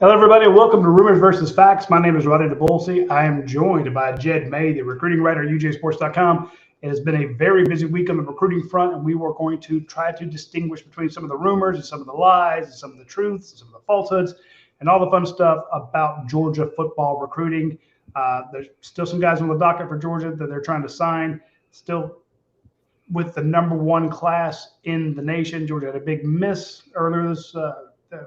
Hello, everybody. Welcome to Rumors versus Facts. My name is Rodney DeBolsey. I am joined by Jed May, the recruiting writer at UJSports.com. It has been a very busy week on the recruiting front, and we were going to try to distinguish between some of the rumors and some of the lies and some of the truths and some of the falsehoods and all the fun stuff about Georgia football recruiting. There's still some guys on the docket for Georgia that they're trying to sign. Still with the number one class in the nation. Georgia had a big miss earlier this a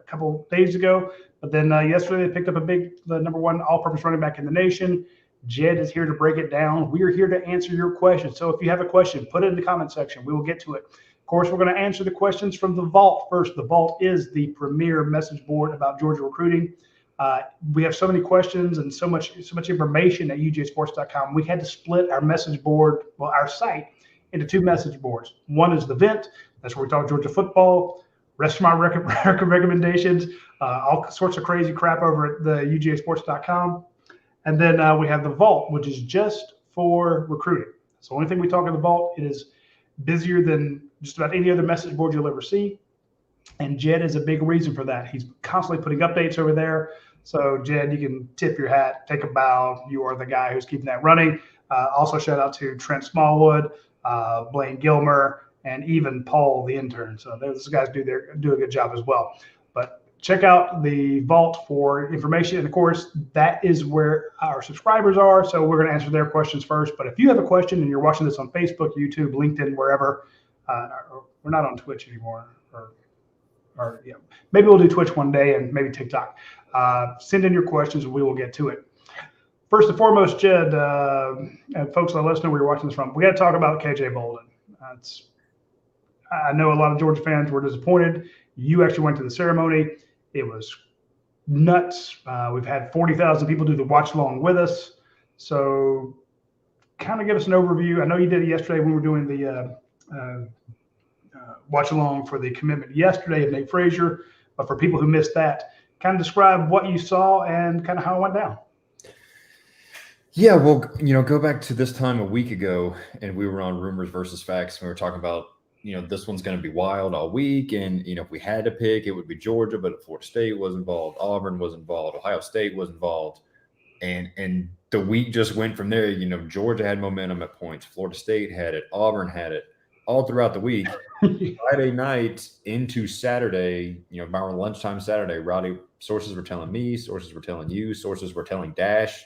couple days ago. But then yesterday they picked up the number one all-purpose running back in the nation. Jed is here to break it down. We are here to answer your questions. So if you have a question, put it in the comment section. We will get to it. Of course, we're going to answer the questions from the Vault first. The Vault is the premier message board about Georgia recruiting. We have so many questions and so much information at UJSports.com. We had to split our message board, our site, into two message boards. One is the Vent. That's where we talk Georgia football. Rest of my recommendations, all sorts of crazy crap over at the UGAsports.com. And then we have the Vault, which is just for recruiting. So the only thing we talk in the Vault, it is busier than just about any other message board you'll ever see. And Jed is a big reason for that. He's constantly putting updates over there. So Jed, you can tip your hat, take a bow. You are the guy who's keeping that running. Also shout out to Trent Smallwood, Blaine Gilmer, and even Paul, the intern. So those guys do a good job as well. But check out the Vault for information. And of course, that is where our subscribers are. So we're going to answer their questions first. But if you have a question and you're watching this on Facebook, YouTube, LinkedIn, wherever, we're not on Twitch anymore. Or yeah, maybe we'll do Twitch one day and maybe TikTok. Send in your questions and we will get to it. First and foremost, Jed, and folks that listen where you're watching this from, we got to talk about KJ Bolden. I know a lot of Georgia fans were disappointed. You actually went to the ceremony. It was nuts. We've had 40,000 people do the watch along with us. So kind of give us an overview. I know you did it yesterday when we were doing the watch along for the commitment yesterday of Nate Frazier. But for people who missed that, kind of describe what you saw and kind of how it went down. Yeah, well, go back to this time a week ago, and we were on Rumors versus Facts, and we were talking about, this one's going to be wild all week, and, if we had to pick, it would be Georgia, but Florida State was involved, Auburn was involved, Ohio State was involved, and the week just went from there. Georgia had momentum at points, Florida State had it, Auburn had it, all throughout the week. Friday night into Saturday, by lunchtime Saturday, Roddy, sources were telling me, sources were telling you, sources were telling Dash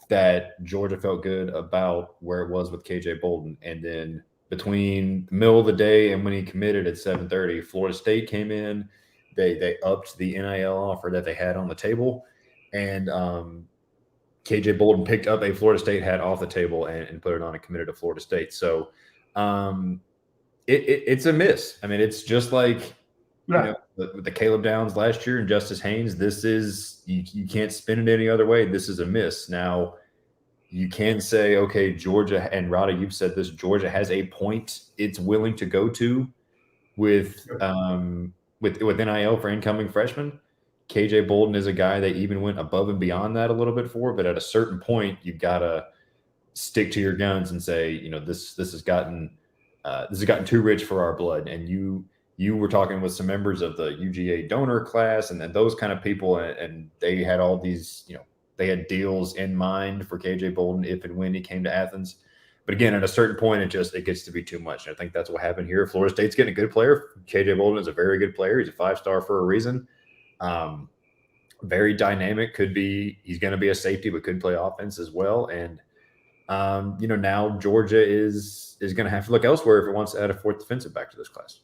that Georgia felt good about where it was with KJ Bolden. And then between the middle of the day and when he committed at 7:30, Florida State came in. They upped the NIL offer that they had on the table. And KJ Bolden picked up a Florida State hat off the table and put it on and committed to Florida State. So it's a miss. I mean, it's just like with the Caleb Downs last year and Justice Haynes. This is you can't spin it any other way. This is a miss. Now you can say, okay, Georgia, and Roddy, you've said this, Georgia has a point it's willing to go to with NIL for incoming freshmen. KJ Bolden is a guy that even went above and beyond that a little bit for, but at a certain point, you've got to stick to your guns and say, this has gotten too rich for our blood. And you were talking with some members of the UGA donor class and those kind of people, and they had all these, they had deals in mind for KJ Bolden if and when he came to Athens. But again, at a certain point, it gets to be too much. And I think that's what happened here. Florida State's getting a good player. KJ Bolden is a very good player. He's a 5-star for a reason. Very dynamic. He's going to be a safety, but could play offense as well. And now Georgia is going to have to look elsewhere if it wants to add a fourth defensive back to this class.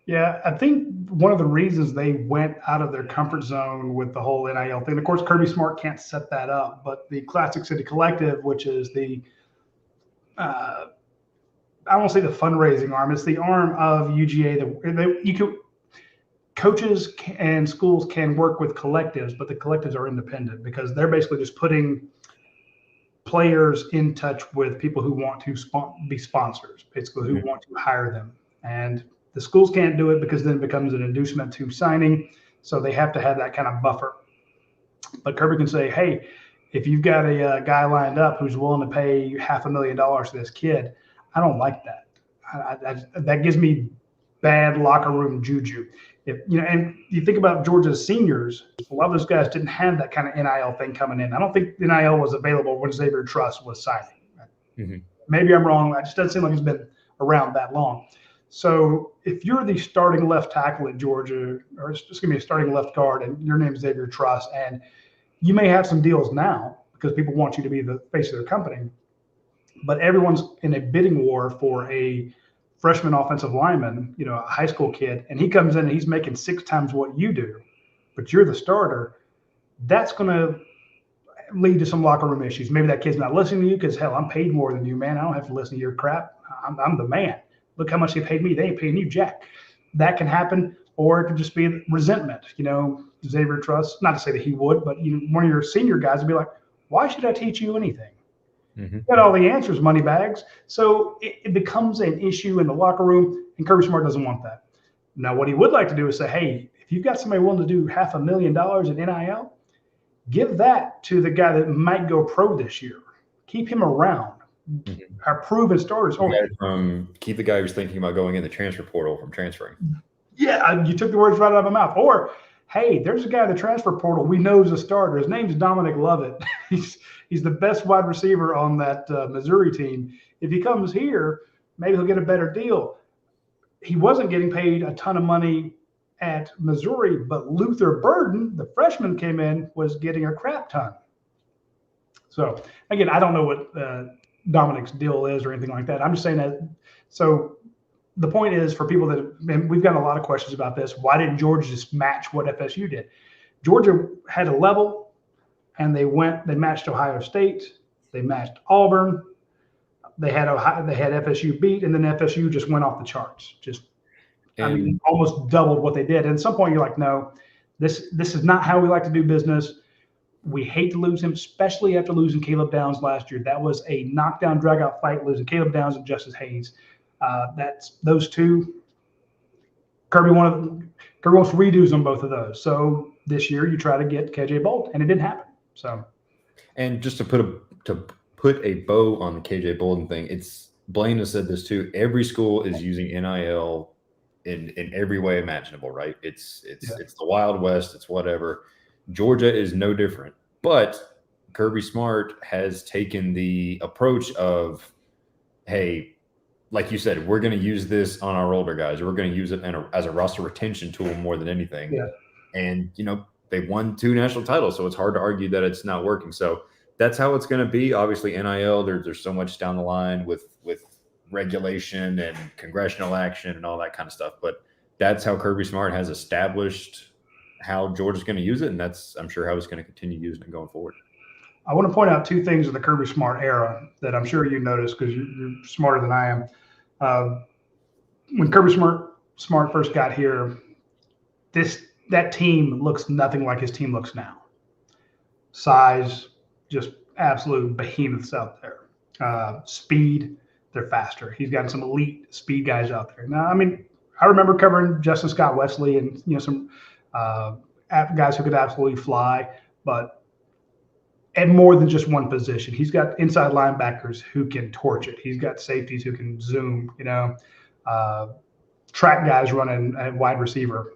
Yeah, I think one of the reasons they went out of their comfort zone with the whole NIL thing, of course, Kirby Smart can't set that up, but the Classic City Collective, which is the, I won't say the fundraising arm, it's the arm of UGA. Coaches and schools can work with collectives, but the collectives are independent because they're basically just putting players in touch with people who want to be sponsors, basically who want to hire them. And the schools can't do it because then it becomes an inducement to signing. So they have to have that kind of buffer. But Kirby can say, hey, if you've got a guy lined up who's willing to pay $500,000 to this kid, I don't like that. That gives me bad locker room juju. If and you think about Georgia's seniors, a lot of those guys didn't have that kind of NIL thing coming in. I don't think NIL was available when Xavier Truss was signing. Mm-hmm. Maybe I'm wrong. It just doesn't seem like it's been around that long. So if you're the starting left tackle at Georgia, or it's just going to be a starting left guard, and your name is Xavier Truss, and you may have some deals now because people want you to be the face of their company, but everyone's in a bidding war for a freshman offensive lineman, a high school kid, and he comes in and he's making 6 times what you do, but you're the starter. That's going to lead to some locker room issues. Maybe that kid's not listening to you because, hell, I'm paid more than you, man. I don't have to listen to your crap. I'm the man. Look how much they paid me. They ain't paying you jack. That can happen, or it could just be resentment. Xavier Truss, not to say that he would, but one of your senior guys would be like, why should I teach you anything? Mm-hmm. You got all the answers, money bags. So it becomes an issue in the locker room, and Kirby Smart doesn't want that. Now, what he would like to do is say, hey, if you've got somebody willing to do $500,000 in NIL, give that to the guy that might go pro this year. Keep him around. Mm-hmm. Our proven starters. Keep the guy who's thinking about going in the transfer portal from transferring. Yeah, you took the words right out of my mouth. Or, hey, there's a guy in the transfer portal we know is a starter. His name's Dominic Lovett. He's the best wide receiver on that Missouri team. If he comes here, maybe he'll get a better deal. He wasn't getting paid a ton of money at Missouri, but Luther Burden, the freshman came in, was getting a crap ton. So, again, I don't know what Dominic's deal is or anything like that. I'm just saying that. So the point is, for people that, and we've got a lot of questions about this, why didn't Georgia just match what FSU did? Georgia had a level, and they matched Ohio State, they matched Auburn, they had FSU beat, and then FSU just went off the charts. Almost doubled what they did. And at some point, you're like, no, this is not how we like to do business. We hate to lose him, especially after losing Caleb Downs last year. That was a knockdown, drag-out fight, losing Caleb Downs and Justice Hayes. That's those two. Kirby wants to redo them, both of those. So this year, you try to get KJ Bolden, and it didn't happen. So, and just to put a bow on the KJ Bolden thing, Blaine has said this too. Every school is using NIL in every way imaginable, right? It's the Wild West. It's whatever. Georgia is no different, but Kirby Smart has taken the approach of, hey, like you said, we're going to use this on our older guys. We're going to use it as a roster retention tool more than anything. Yeah. And, they won 2 national titles, so it's hard to argue that it's not working. So that's how it's going to be. Obviously, NIL, there's so much down the line with regulation and congressional action and all that kind of stuff. But that's how Kirby Smart has established how Georgia's going to use it, and that's, I'm sure, how he's going to continue using it going forward. I want to point out 2 things in the Kirby Smart era that I'm sure you noticed because you're smarter than I am. When Kirby Smart first got here, that team looks nothing like his team looks now. Size, just absolute behemoths out there. Speed, they're faster. He's got some elite speed guys out there. Now, I remember covering Justin Scott Wesley and some guys who could absolutely fly, but at more than just one position. He's got inside linebackers who can torch it. He's got safeties who can zoom, track guys running at wide receiver.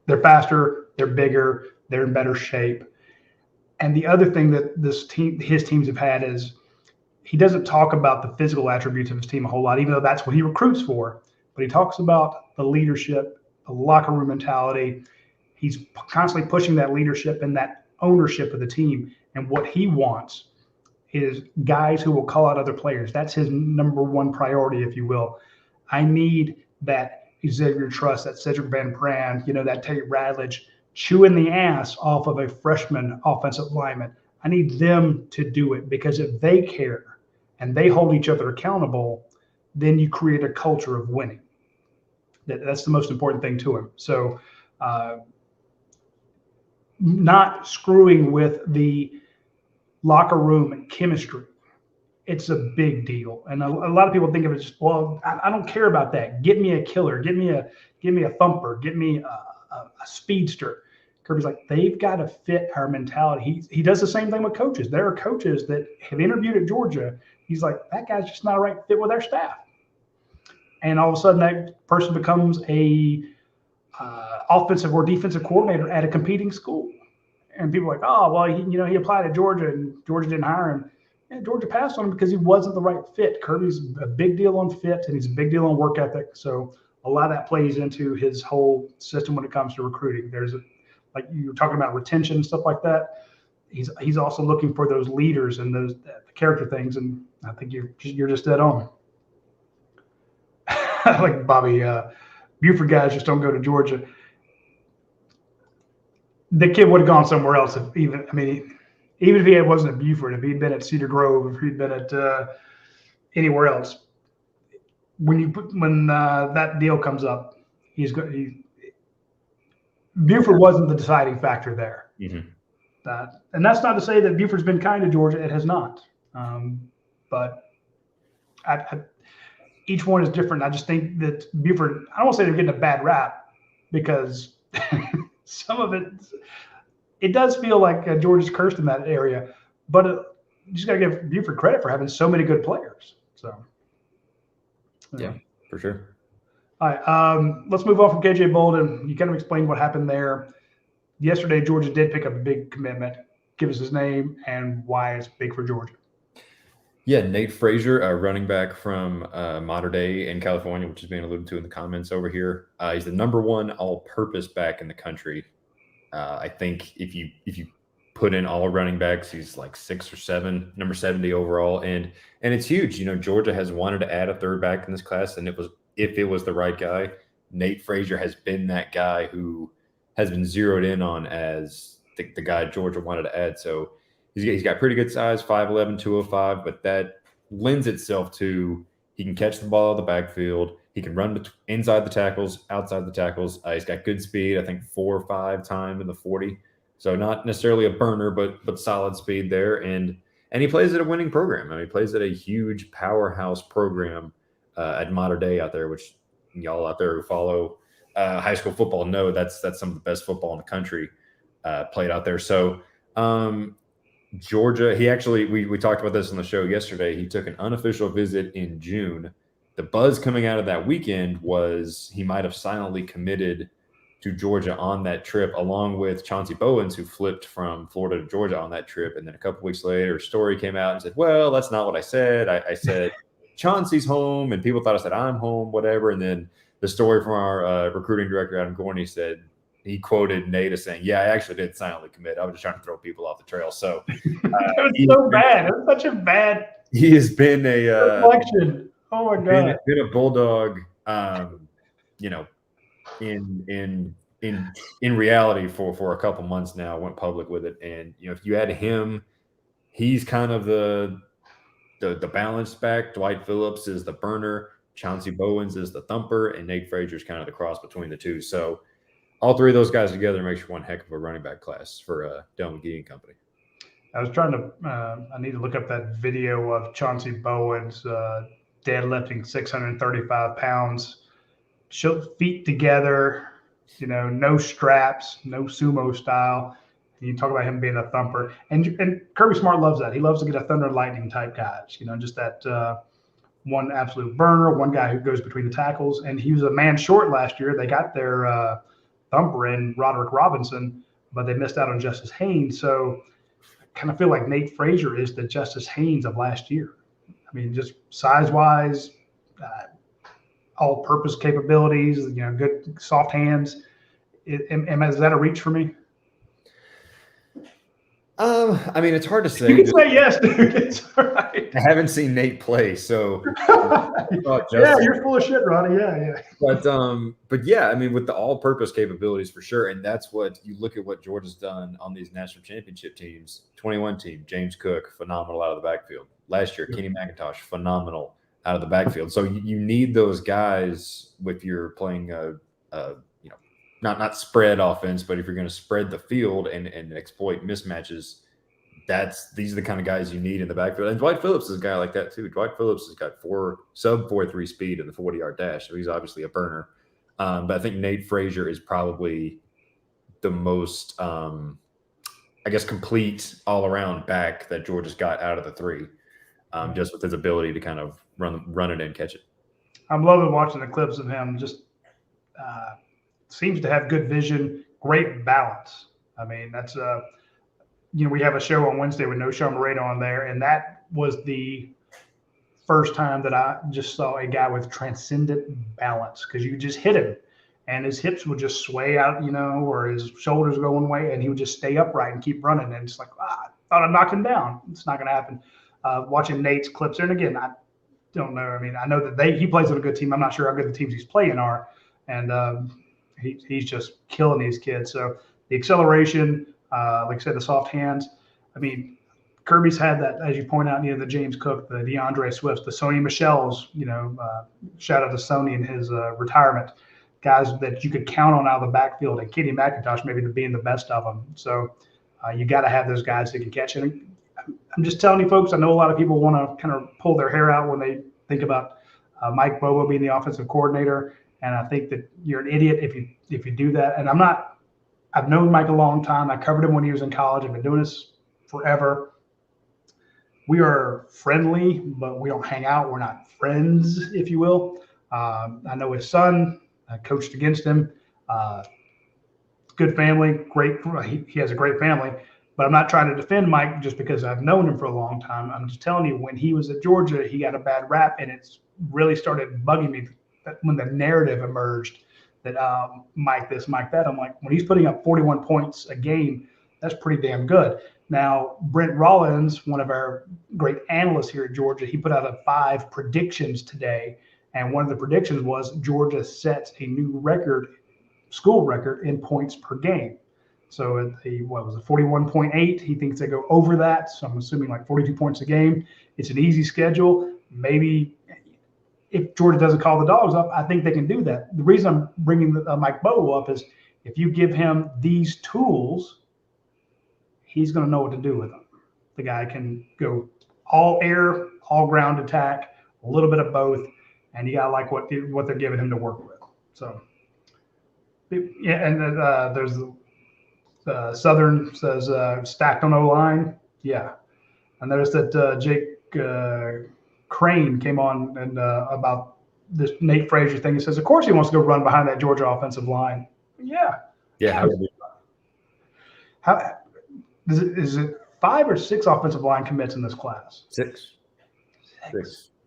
They're faster, they're bigger, they're in better shape. And the other thing that his teams have had is he doesn't talk about the physical attributes of his team a whole lot, even though that's what he recruits for. But he talks about the leadership, the locker room mentality. He's constantly pushing that leadership and that ownership of the team. And what he wants is guys who will call out other players. That's his number one priority, if you will. I need that Xavier Truss, that Cedric Van Pran, that Tate Radledge chewing the ass off of a freshman offensive lineman. I need them to do it, because if they care and they hold each other accountable, then you create a culture of winning. That's the most important thing to him. So not screwing with the locker room chemistry. It's a big deal. And a lot of people think of it just, well, I don't care about that. Get me a killer. Get me a thumper. Get me a speedster. Kirby's like, they've got to fit our mentality. He does the same thing with coaches. There are coaches that have interviewed at Georgia. He's like, that guy's just not a right fit with our staff. and all of a sudden that person becomes a offensive or defensive coordinator at a competing school. And people are like, oh, well, he applied at Georgia and Georgia didn't hire him. And Georgia passed on him because he wasn't the right fit. Kirby's a big deal on fit, and he's a big deal on work ethic. So a lot of that plays into his whole system when it comes to recruiting. Like you were talking about retention and stuff like that. He's also looking for those leaders and those the character things. And I think you're just dead on. Like Bobby, Buford guys just don't go to Georgia. The kid would have gone somewhere else even if he wasn't at Buford, if he'd been at Cedar Grove, if he'd been at anywhere else. When that deal comes up, Buford wasn't the deciding factor there. Mm-hmm. And that's not to say that Buford's been kind to Georgia. It has not. But each one is different. I just think that Buford, I don't want to say they're getting a bad rap because some of it does feel like Georgia's cursed in that area, but you just got to give Buford credit for having so many good players. So, yeah, for sure. All right, let's move on from KJ Bolden. You kind of explained what happened there. Yesterday, Georgia did pick up a big commitment. Give us his name and why it's big for Georgia. Yeah, Nate Frazier, a running back from Mater Dei in California, which is being alluded to in the comments over here. He's the number one all-purpose back in the country. I think if you put in all running backs, he's like 6 or 7, number 70 overall, and it's huge. Georgia has wanted to add a third back in this class, and if it was the right guy, Nate Frazier has been that guy who has been zeroed in on as the guy Georgia wanted to add. So he's got pretty good size, 5'11", 205, but that lends itself to he can catch the ball out of the backfield. He can run inside the tackles, outside the tackles. He's got good speed, I think 4 or 5 time in the 40. So not necessarily a burner, but solid speed there. And he plays at a winning program. He plays at a huge powerhouse program at Mater Dei out there, which y'all out there who follow high school football know that's some of the best football in the country played out there. So Georgia, he actually, we talked about this on the show yesterday. He took an unofficial visit in June. The buzz coming out of that weekend was he might have silently committed to Georgia on that trip, along with Chauncey Bowens, who flipped from Florida to Georgia on that trip. And then a couple weeks later, a story came out and said, well, that's not what I said. I said Chauncey's home, and people thought I said I'm home, whatever. And then the story from our recruiting director, Adam Gorney, said he quoted Nate as saying, yeah, I actually did silently commit. I was just trying to throw people off the trail. So it was so bad. It was such a bad. He has been a reflection. Oh my God. Been a bulldog, in reality for a couple months now. Went public with it, and if you add him, he's kind of the balanced back. Dwight Phillips is the burner. Chauncey Bowens is the thumper, and Nate Frazier is kind of the cross between the two. So all three of those guys together makes you one heck of a running back class for Dale McGee and company. I was trying to I need to look up that video of Chauncey Bowens deadlifting 635 pounds, feet together, no straps, no sumo style. And you talk about him being a thumper. And Kirby Smart loves that. He loves to get a thunder and lightning type guys, just that one absolute burner, one guy who goes between the tackles. And he was a man short last year. They got their thumper in Roderick Robinson, but they missed out on Justice Haynes. So I kind of feel like Nate Frazier is the Justice Haynes of last year. Just size-wise, all-purpose capabilities, good soft hands. Is that a reach for me? It's hard to say. You can say yes, dude. It's all right. I haven't seen Nate play, so yeah, you're full of shit, Ronnie. Yeah. But yeah, with the all-purpose capabilities for sure, and that's what you look at what Georgia's done on these national championship teams. 21 team, James Cook, phenomenal out of the backfield. Last year, Kenny McIntosh, phenomenal out of the backfield. So you need those guys if you're playing not spread offense, but if you're going to spread the field and exploit mismatches, these are the kind of guys you need in the backfield. And Dwight Phillips is a guy like that too. Dwight Phillips has got sub 4.3 speed in the 40-yard dash, so he's obviously a burner. But I think Nate Frazier is probably the most, complete all-around back that Georgia's got out of the three, just with his ability to kind of run it and catch it. I'm loving watching the clips of him. Just seems to have good vision, great balance. I mean, that's we have a show on Wednesday with No Show Moreno on there, and that was the first time that I just saw a guy with transcendent balance, because you just hit him and his hips would just sway out, or his shoulders go one way and he would just stay upright and keep running. And it's like, I thought I knocked him down. It's not going to happen. Watching Nate's clips there, and again, I don't know. I mean, I know that he plays on a good team. I'm not sure how good the teams he's playing are. And he's just killing these kids. So the acceleration, like I said, the soft hands. I mean, Kirby's had that, as you point out, the James Cook, the DeAndre Swifts, the Sony Michelle's, shout out to Sony in his retirement, guys that you could count on out of the backfield, and Kenny McIntosh maybe being the best of them. So you got to have those guys that can catch it. I'm just telling you, folks, I know a lot of people want to kind of pull their hair out when they think about Mike Bobo being the offensive coordinator. And I think that you're an idiot if you do that. And I've known Mike a long time. I covered him when he was in college. I've been doing this forever. We are friendly, but we don't hang out. We're not friends, if you will. I know his son. I coached against him. Good family, great. He has a great family. But I'm not trying to defend Mike just because I've known him for a long time. I'm just telling you, when he was at Georgia, he got a bad rap, and it's really started bugging me when the narrative emerged that Mike this, Mike that. I'm like, when he's putting up 41 points a game, that's pretty damn good. Now, Brent Rollins, one of our great analysts here at Georgia, he put out 5 predictions today. And one of the predictions was Georgia sets a new school record in points per game. So at 41.8, he thinks they go over that. So I'm assuming like 42 points a game. It's an easy schedule. Maybe if Georgia doesn't call the dogs up, I think they can do that. The reason I'm bringing Mike Bobo up is if you give him these tools, he's going to know what to do with them. The guy can go all air, all ground attack, a little bit of both, and you got to like what they're giving him to work with. So, yeah, and there's Southern says stacked on O-line. Yeah. I noticed that Jake Crane came on and about this Nate Frazier thing. He says, of course he wants to go run behind that Georgia offensive line. Yeah. Yeah. How is it 5 or 6 offensive line commits in this class? 6.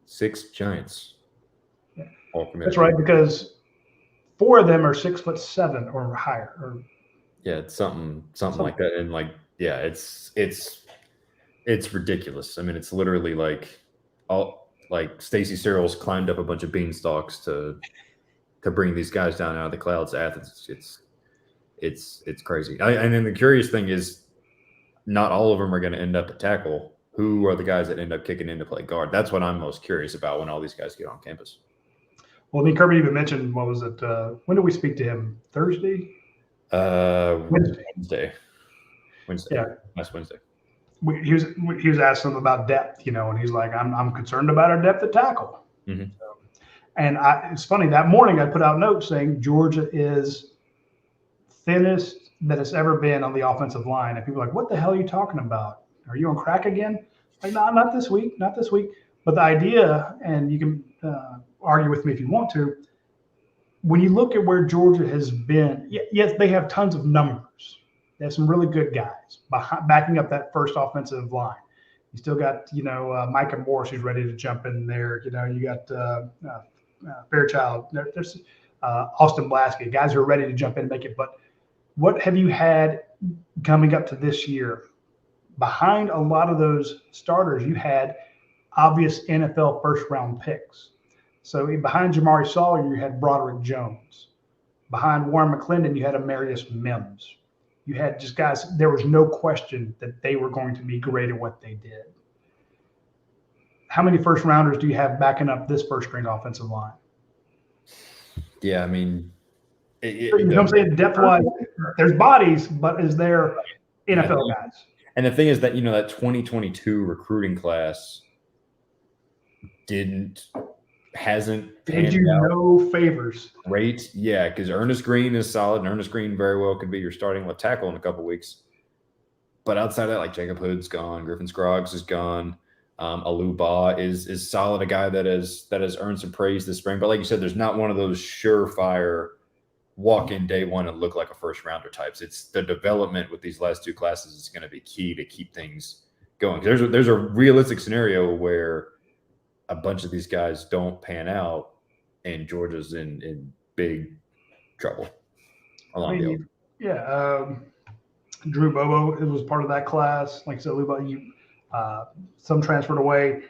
6 Giants. Yeah. That's right, because 4 of them are 6'7" or higher. Yeah, it's something like that. And it's ridiculous. I mean, it's literally like Stacey Searles climbed up a bunch of beanstalks to bring these guys down out of the clouds to Athens. It's crazy. And then the curious thing is, not all of them are going to end up at tackle. Who are the guys that end up kicking in to play guard? That's what I'm most curious about when all these guys get on campus. Well, I mean, Kirby even mentioned, what was it? When did we speak to him? Thursday? Wednesday. Yeah. Last Wednesday. He was asking him about depth, and he's like, I'm concerned about our depth at tackle. Mm-hmm. And it's funny, that morning I put out notes saying Georgia is thinnest that it's ever been on the offensive line. And people are like, what the hell are you talking about? Are you on crack again? Like, no, not this week. But the idea, and you can argue with me if you want to, when you look at where Georgia has been, yes, they have tons of numbers. They have some really good guys backing up that first offensive line. You still got, Micah Morris who's ready to jump in there. You got Fairchild. There's Austin Blaskey, guys who are ready to jump in and make it. But what have you had coming up to this year? Behind a lot of those starters, you had obvious NFL first-round picks. So behind Jamari Sawyer, you had Broderick Jones. Behind Warren McClendon, you had Amarius Mims. You had just guys, there was no question that they were going to be great at what they did. How many first-rounders do you have backing up this first-string offensive line? Yeah, I mean, you know what I'm saying? Depth-wise, there's bodies, but is there NFL guys? And the thing is that, that 2022 recruiting class hasn't did you no favors. Great. Yeah, because Ernest Green is solid, and Ernest Green very well could be your starting left tackle in a couple weeks. But outside of that, like Jacob Hood's gone, Griffin Scroggs is gone. Aluba is solid, a guy that has earned some praise this spring. But like you said, there's not one of those surefire walk in day one and look like a first rounder types. It's the development with these last two classes is going to be key to keep things going. There's a realistic scenario where a bunch of these guys don't pan out and Georgia's in big trouble. Drew Bobo, it was part of that class. Like I said, some transferred away.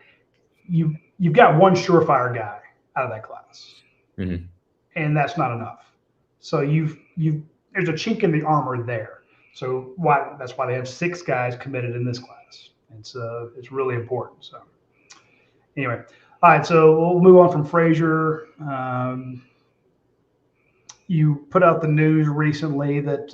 You've got one surefire guy out of that class, and that's not enough. So there's a chink in the armor there. So that's why they have 6 guys committed in this class. It's really important. So anyway, all right. So we'll move on from Frazier. You put out the news recently that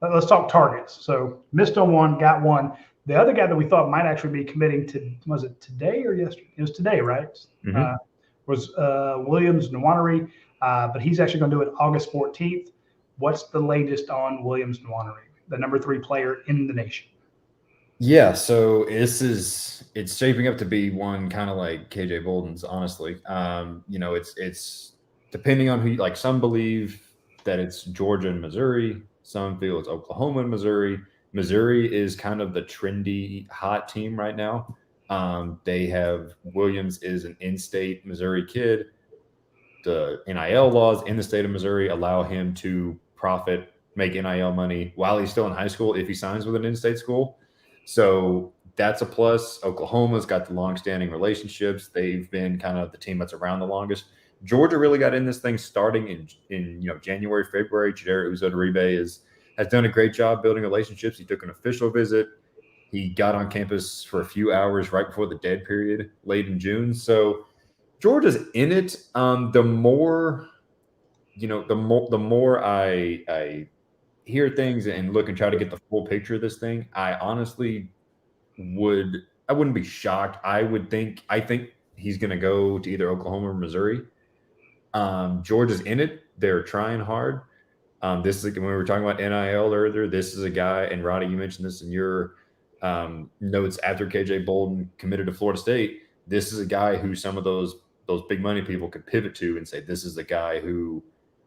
let's talk targets. So missed on one, got one. The other guy that we thought might actually be committing was it today or yesterday? It was today, right? Was Williams-Winery, but he's actually going to do it August 14th. What's the latest on Williams-Winery, the number 3 player in the nation? Yeah, so it's shaping up to be one kind of like KJ Bolden's, honestly. It's depending on who, like some believe that it's Georgia and Missouri. Some feel it's Oklahoma and Missouri. Missouri is kind of the trendy hot team right now. They have Williams is an in-state Missouri kid. The NIL laws in the state of Missouri allow him to make NIL money while he's still in high school if he signs with an in-state school. So that's a plus. Oklahoma's got the long-standing relationships. They've been kind of the team that's around the longest. Georgia really got in this thing starting in January, February. Chidera Uzodiribe has done a great job building relationships. He took an official visit. He got on campus for a few hours right before the dead period, late in June. So Georgia's in it. The more I hear things and look and try to get the full picture of this thing, I honestly wouldn't be shocked. I think he's going to go to either Oklahoma or Missouri. Georgia's in it. They're trying hard. This is when we were talking about NIL earlier. This is a guy, and Roddy, you mentioned this in your notes after KJ Bolden committed to Florida State. This is a guy who some of those big money people could pivot to and say, this is a guy who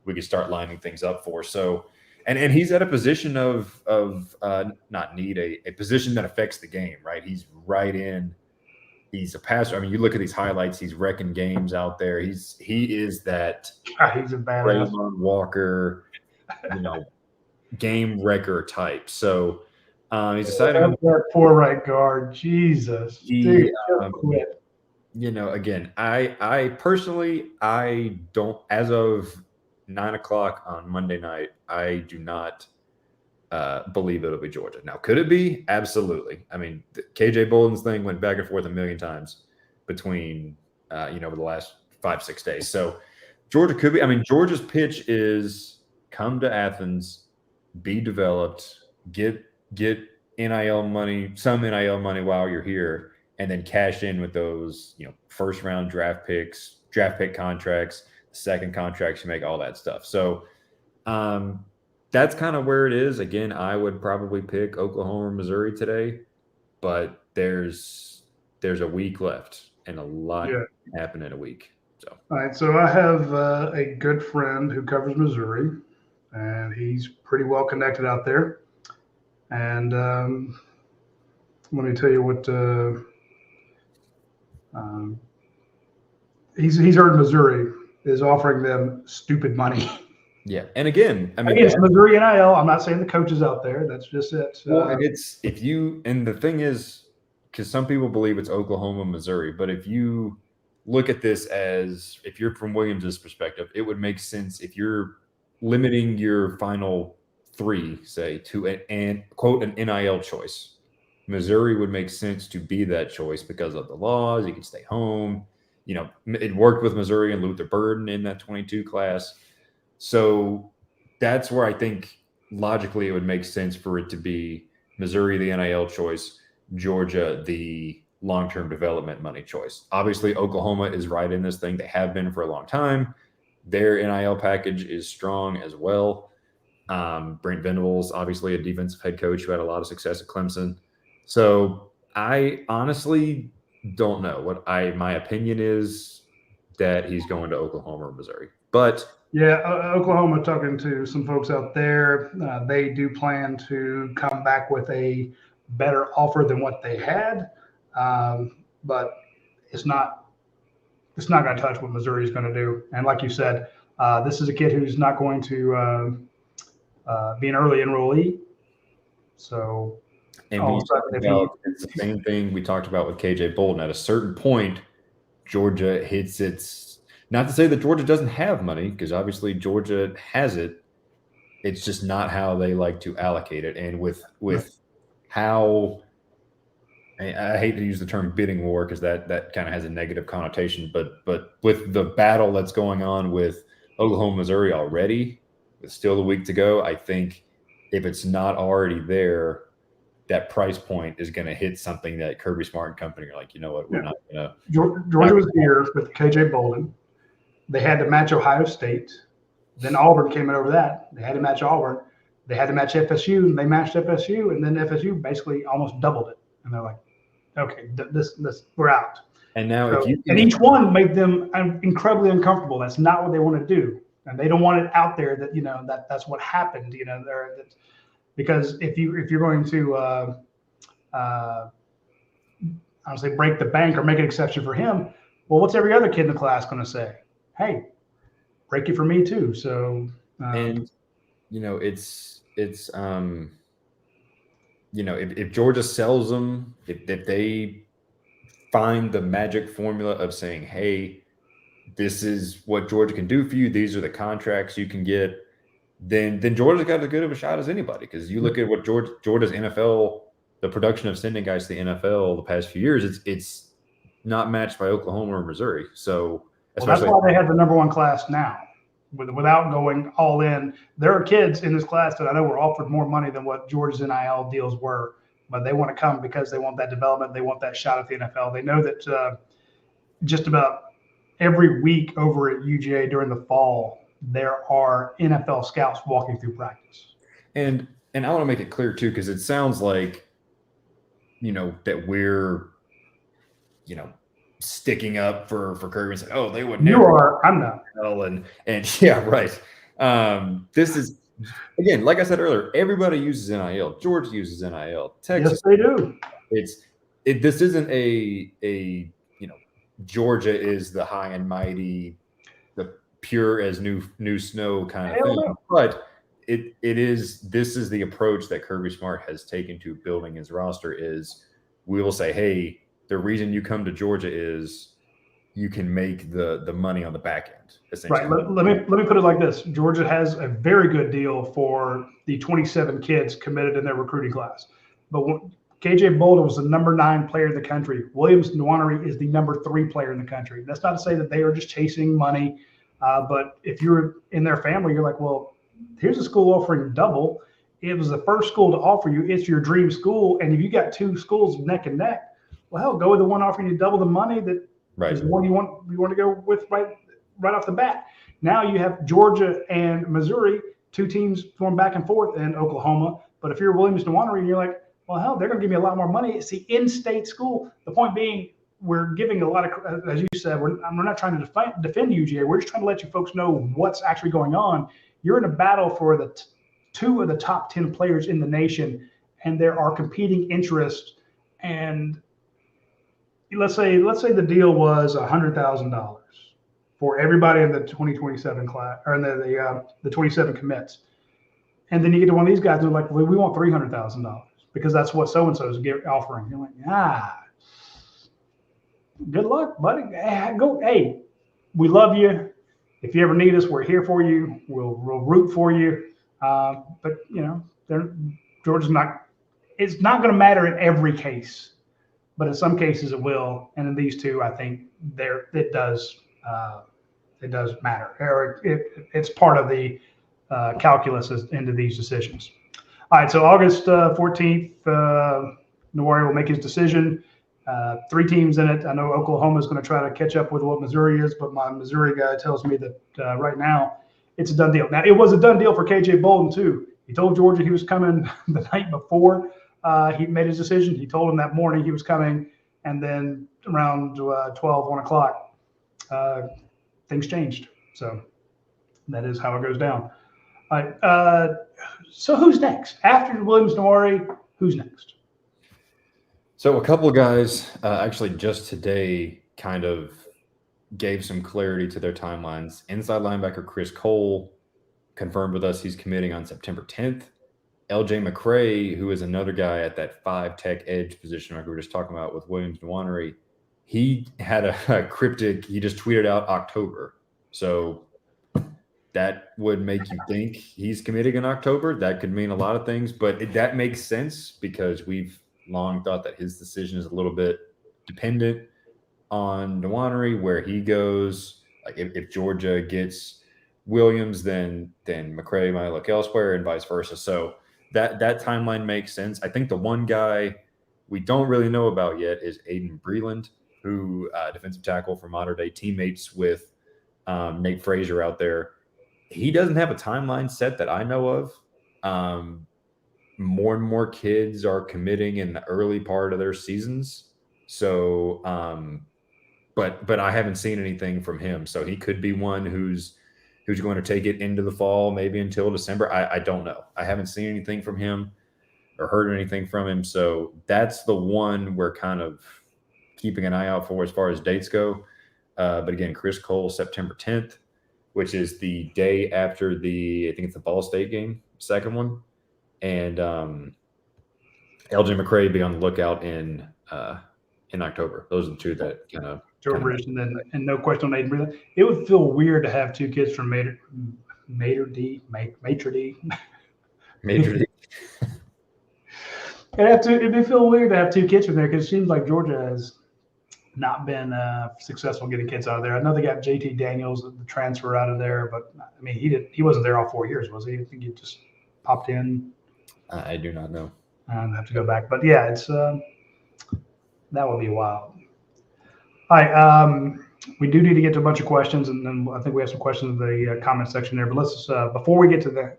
we could start lining things up for. So, and he's at a position of not need a position that affects the game, right? He's right in. He's a passer. I mean, you look at these highlights. He's wrecking games out there. He is that. He's a badass Walker, game wrecker type. So he's deciding that poor right guard. Jesus, dude, quit. Again, I personally don't, as of 9:00 on Monday night, I do not believe it'll be Georgia. Now, could it be? Absolutely. I mean, the KJ Bolden's thing went back and forth a million times between over the last 5-6 days. So Georgia could be. I mean, Georgia's pitch is come to Athens, be developed, get NIL money, some NIL money while you're here, and then cash in with those, first round draft pick contracts, second contracts, you make all that stuff. So that's kind of where it is. Again, I would probably pick Oklahoma or Missouri today, but there's a week left and a lot can happen in a week. So, all right. So I have a good friend who covers Missouri, and he's pretty well connected out there. And let me tell you what he's heard Missouri is offering them stupid money. Yeah, and again, I mean, it's Missouri NIL. I'm not saying the coaches out there. That's just it. Well, and the thing is, because some people believe it's Oklahoma, Missouri, but if you look at this as if you're from Williams' perspective, it would make sense if you're limiting your final 3, say, to an quote an NIL choice. Missouri would make sense to be that choice because of the laws. You can stay home. It worked with Missouri and Luther Burden in that 22 class. So that's where I think logically it would make sense for it to be Missouri, the NIL choice, Georgia, the long-term development money choice. Obviously, Oklahoma is right in this thing. They have been for a long time. Their NIL package is strong as well. Brent Venables, obviously a defensive head coach who had a lot of success at Clemson. So I honestly don't know. My opinion is that he's going to Oklahoma or Missouri. But yeah, Oklahoma, talking to some folks out there, they do plan to come back with a better offer than what they had, but it's not going to touch what Missouri is going to do. And like you said, this is a kid who's not going to be an early enrollee. So, and it's the same thing we talked about with KJ Bolden. At a certain point, Georgia hits its. Not to say that Georgia doesn't have money, because obviously Georgia has it. It's just not how they like to allocate it. And with how I hate to use the term bidding war because that kind of has a negative connotation, but with the battle that's going on with Oklahoma, Missouri already, with still a week to go, I think if it's not already there, that price point is going to hit something that Kirby Smart and company are like, you know what, we're not going to. Georgia was here with KJ Bolden. They had to match Ohio State. Then Auburn came in over that. They had to match Auburn. They had to match FSU, and they matched FSU, and then FSU basically almost doubled it. And they're like, okay, this we're out. And now, and each one made them incredibly uncomfortable. That's not what they want to do, and they don't want it out there that that's what happened. Because if you're going to I don't say break the bank or make an exception for him, well, what's every other kid in the class going to say? Hey, break it for me too. So and if Georgia sells them, if they find the magic formula of saying, hey, this is what Georgia can do for you, these are the contracts you can get, then Georgia's got as good of a shot as anybody. Because you look at what Georgia's NFL, the production of sending guys to the NFL the past few years, it's not matched by Oklahoma or Missouri. So that's why they have the number one class now. Without going all in, there are kids in this class that I know were offered more money than what Georgia's NIL deals were, but they want to come because they want that development. They want that shot at the NFL. They know that just about every week over at UGA during the fall, there are NFL scouts walking through practice. And I want to make it clear too, because it sounds like, that we're, sticking up for Kirby and saying, oh, they would never. You are. I'm not. And yeah, right. This is, again, like I said earlier, everybody uses NIL. Georgia uses NIL. Texas, yes, they do. This isn't a Georgia is the high and mighty, the pure as new snow kind of thing. No. But this is the approach that Kirby Smart has taken to building his roster. Is we will say, hey, the reason you come to Georgia is you can make the money on the back end. Essentially. Right. Let me put it like this. Georgia has a very good deal for the 27 kids committed in their recruiting class. But KJ Bolden was the number 9 player in the country. Williams-Winery is the number 3 player in the country. That's not to say that they are just chasing money. But if you're in their family, you're like, well, here's a school offering double. It was the first school to offer you. It's your dream school. And if you got 2 schools neck and neck, well, hell, go with the one offering you double the money that is the one you want to go with right off the bat. Now you have Georgia and Missouri, 2 teams going back and forth, and Oklahoma. But if you're Williams-Winery and you're like, well, hell, they're going to give me a lot more money. It's the in-state school. The point being, we're giving a lot of, as you said, we're not trying to defend UGA. We're just trying to let you folks know what's actually going on. You're in a battle for the 2 of the top 10 players in the nation, and there are competing interests. And let's say the deal was $100,000 for everybody in the 2027 class, or in the 27 commits. And then you get to one of these guys and they're like, well, we want $300,000 because that's what so-and-so is offering. You're like, good luck, buddy. Hey, we love you. If you ever need us, we're here for you. We'll root for you. But Georgia's not. It's not going to matter in every case, but in some cases it will. And in these 2, I think it does matter. Or it's part of the calculus into these decisions. All right, so August 14th, Newari will make his decision. 3 teams in it. I know Oklahoma is going to try to catch up with what Missouri is, but my Missouri guy tells me that right now it's a done deal. Now, it was a done deal for KJ Bolden, too. He told Georgia he was coming the night before he made his decision. He told him that morning he was coming. And then around 12, 1 o'clock, things changed. So that is how it goes down. All right. So who's next? After Williams-Winery, who's next? So a couple of guys actually just today kind of gave some clarity to their timelines. Inside linebacker Chris Cole confirmed with us he's committing on September 10th. LJ McCray, who is another guy at that 5 tech edge position like we were just talking about with Williams-Winery, he had a cryptic, he just tweeted out October. So that would make you think he's committing in October. That could mean a lot of things, but that makes sense because we've long thought that his decision is a little bit dependent on Winery, where he goes. Like if Georgia gets Williams, then McCray might look elsewhere and vice versa. So that timeline makes sense. I think the one guy we don't really know about yet is Aiden Breland, who defensive tackle for Modern Day, teammates with Nate Frazier out there. He doesn't have a timeline set that I know of. More and more kids are committing in the early part of their seasons. So, but I haven't seen anything from him. So he could be one who's going to take it into the fall, maybe until December. I don't know. I haven't seen anything from him or heard anything from him. So that's the one we're kind of keeping an eye out for as far as dates go. But again, Chris Cole, September 10th, which is the day after I think it's the Ball State game, second one. And LJ McCray be on the lookout in October. Those are the two that kind of and no question on Aiden Breland. It would feel weird to have two kids from Maitre D. It'd feel weird to have two kids from there because it seems like Georgia has not been successful getting kids out of there. I know they got JT Daniels, the transfer out of there, but I mean he wasn't there all 4 years, was he? I think he just popped in. I do not know. I'd have to go back, but yeah, it's that would be wild. All right, we do need to get to a bunch of questions, and then I think we have some questions in the comment section there. But let's before we get to the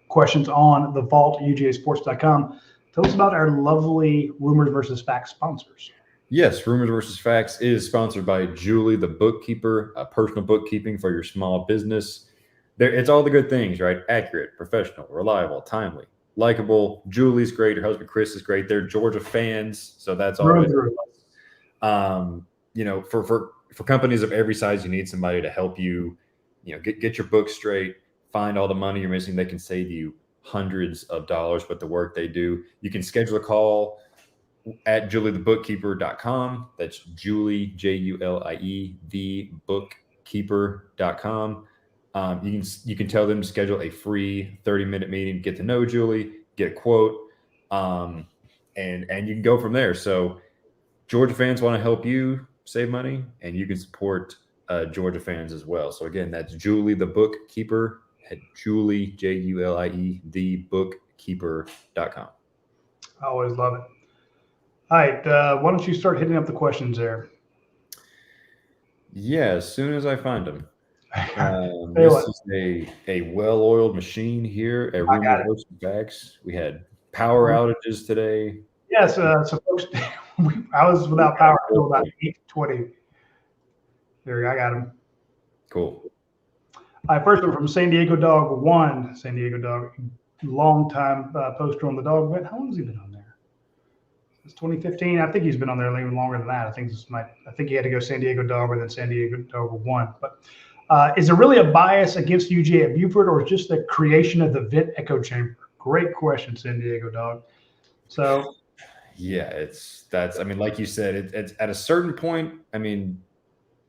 questions on the vault, UGAsports.com, tell us about our lovely Rumors versus Facts sponsors. Yes, Rumors versus Facts is sponsored by Julie, the bookkeeper, personal bookkeeping for your small business. It's all the good things, right? Accurate, professional, reliable, timely, likable. Julie's great. Her husband Chris is great. They're Georgia fans, so that's always. For companies of every size, you need somebody to help you, get your books straight, find all the money you're missing. They can save you hundreds of dollars with the work they do. You can schedule a call at juliethebookkeeper.com. That's Julie, Julie, thebookkeeper.com. You can tell them to schedule a free 30-minute meeting, get to know Julie, get a quote, and you can go from there. So Georgia fans want to help you save money, and you can support Georgia fans as well. So again, that's Julie, the bookkeeper, at Julie, Julie, thebookkeeper.com. I always love it. All right, why don't you start hitting up the questions there? Yeah, as soon as I find them. This is a well-oiled machine here at Rumors versus Facts. We had power outages today. Yes, so folks, I was without power until about 8:20. There, I got him. Cool. All right, first one from San Diego Dog 1. San Diego Dog, long time poster on the dog. But how long has he been on there? It's 2015. I think he's been on there even longer than that. I think he had to go San Diego Dog or then San Diego Dog 1. But is there really a bias against UGA at Buford, or is just the creation of the vent echo chamber? Great question, San Diego Dog. So. Yeah, like you said, it's at a certain point. I mean,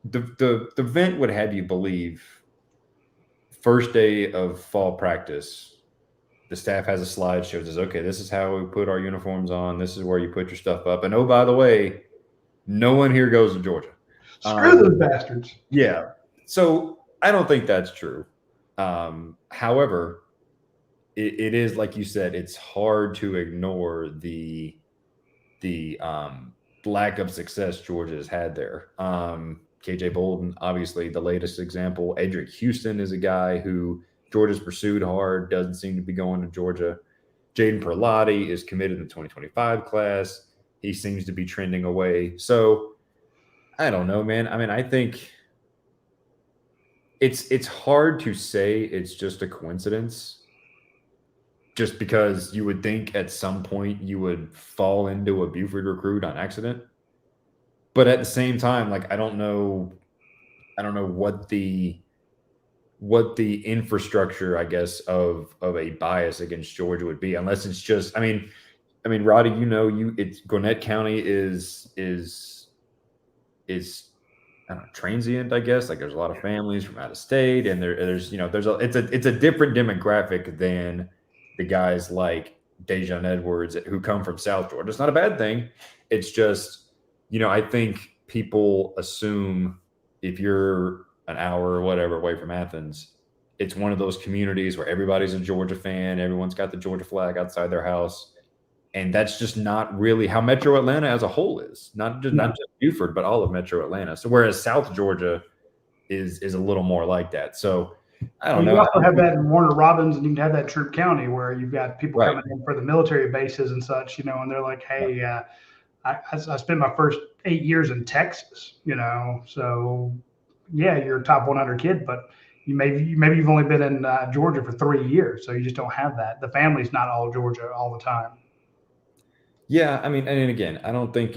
the vent would have you believe first day of fall practice, the staff has a slide show that says, okay, this is how we put our uniforms on. This is where you put your stuff up. And oh, by the way, no one here goes to Georgia. Screw those bastards. Yeah. So I don't think that's true. However, it is, like you said, it's hard to ignore the lack of success Georgia has had there. KJ Bolden, obviously the latest example. Edric Houston is a guy who Georgia's pursued hard, doesn't seem to be going to Georgia. Jaden Perlotti is committed in the 2025 class. he seems to be trending away. So I don't know, man. I mean, I think it's hard to say it's just a coincidence, just because you would think at some point you would fall into a Buford recruit on accident. But at the same time, like I don't know what the infrastructure, I guess, of a bias against Georgia would be, unless it's just, I mean, Roddy, it's Gwinnett County is I don't know, transient, I guess. Like there's a lot of families from out of state, and it's a different demographic than the guys like Dejan Edwards who come from South Georgia. It's not a bad thing. It's just, I think people assume if you're an hour or whatever away from Athens, it's one of those communities where everybody's a Georgia fan. Everyone's got the Georgia flag outside their house. And that's just not really how Metro Atlanta as a whole is. Not just Buford, but all of Metro Atlanta. So whereas South Georgia is a little more like that. So I don't know. You also have that in Warner Robins, and you can have that Troop County where you've got people coming in for the military bases and such, and they're like, hey, I spent my first 8 years in Texas, so yeah, you're a top 100 kid, but maybe you've only been in Georgia for 3 years, so you just don't have that. The family's not all Georgia all the time. Yeah, I mean, and again, I don't think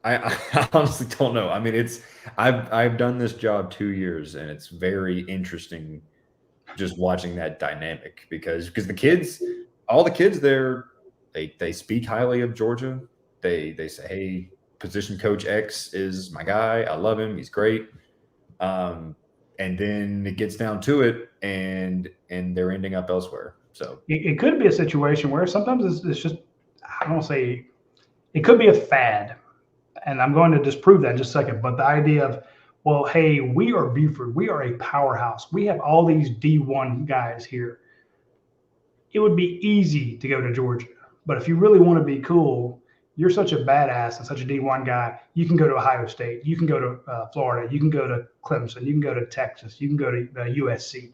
I honestly don't know. I mean, I've done this job 2 years, and it's very interesting just watching that dynamic because all the kids there, they speak highly of Georgia. They say, hey, position coach X is my guy. I love him. He's great. And then it gets down to it, and they're ending up elsewhere. So it could be a situation where sometimes it's just, I don't want to say, it could be a fad, and I'm going to disprove that in just a second. But the idea of, well, hey, we are Buford, we are a powerhouse, we have all these D1 guys here. It would be easy to go to Georgia, but if you really want to be cool, you're such a badass and such a D1 guy, you can go to Ohio State, you can go to Florida, you can go to Clemson, you can go to Texas, you can go to USC.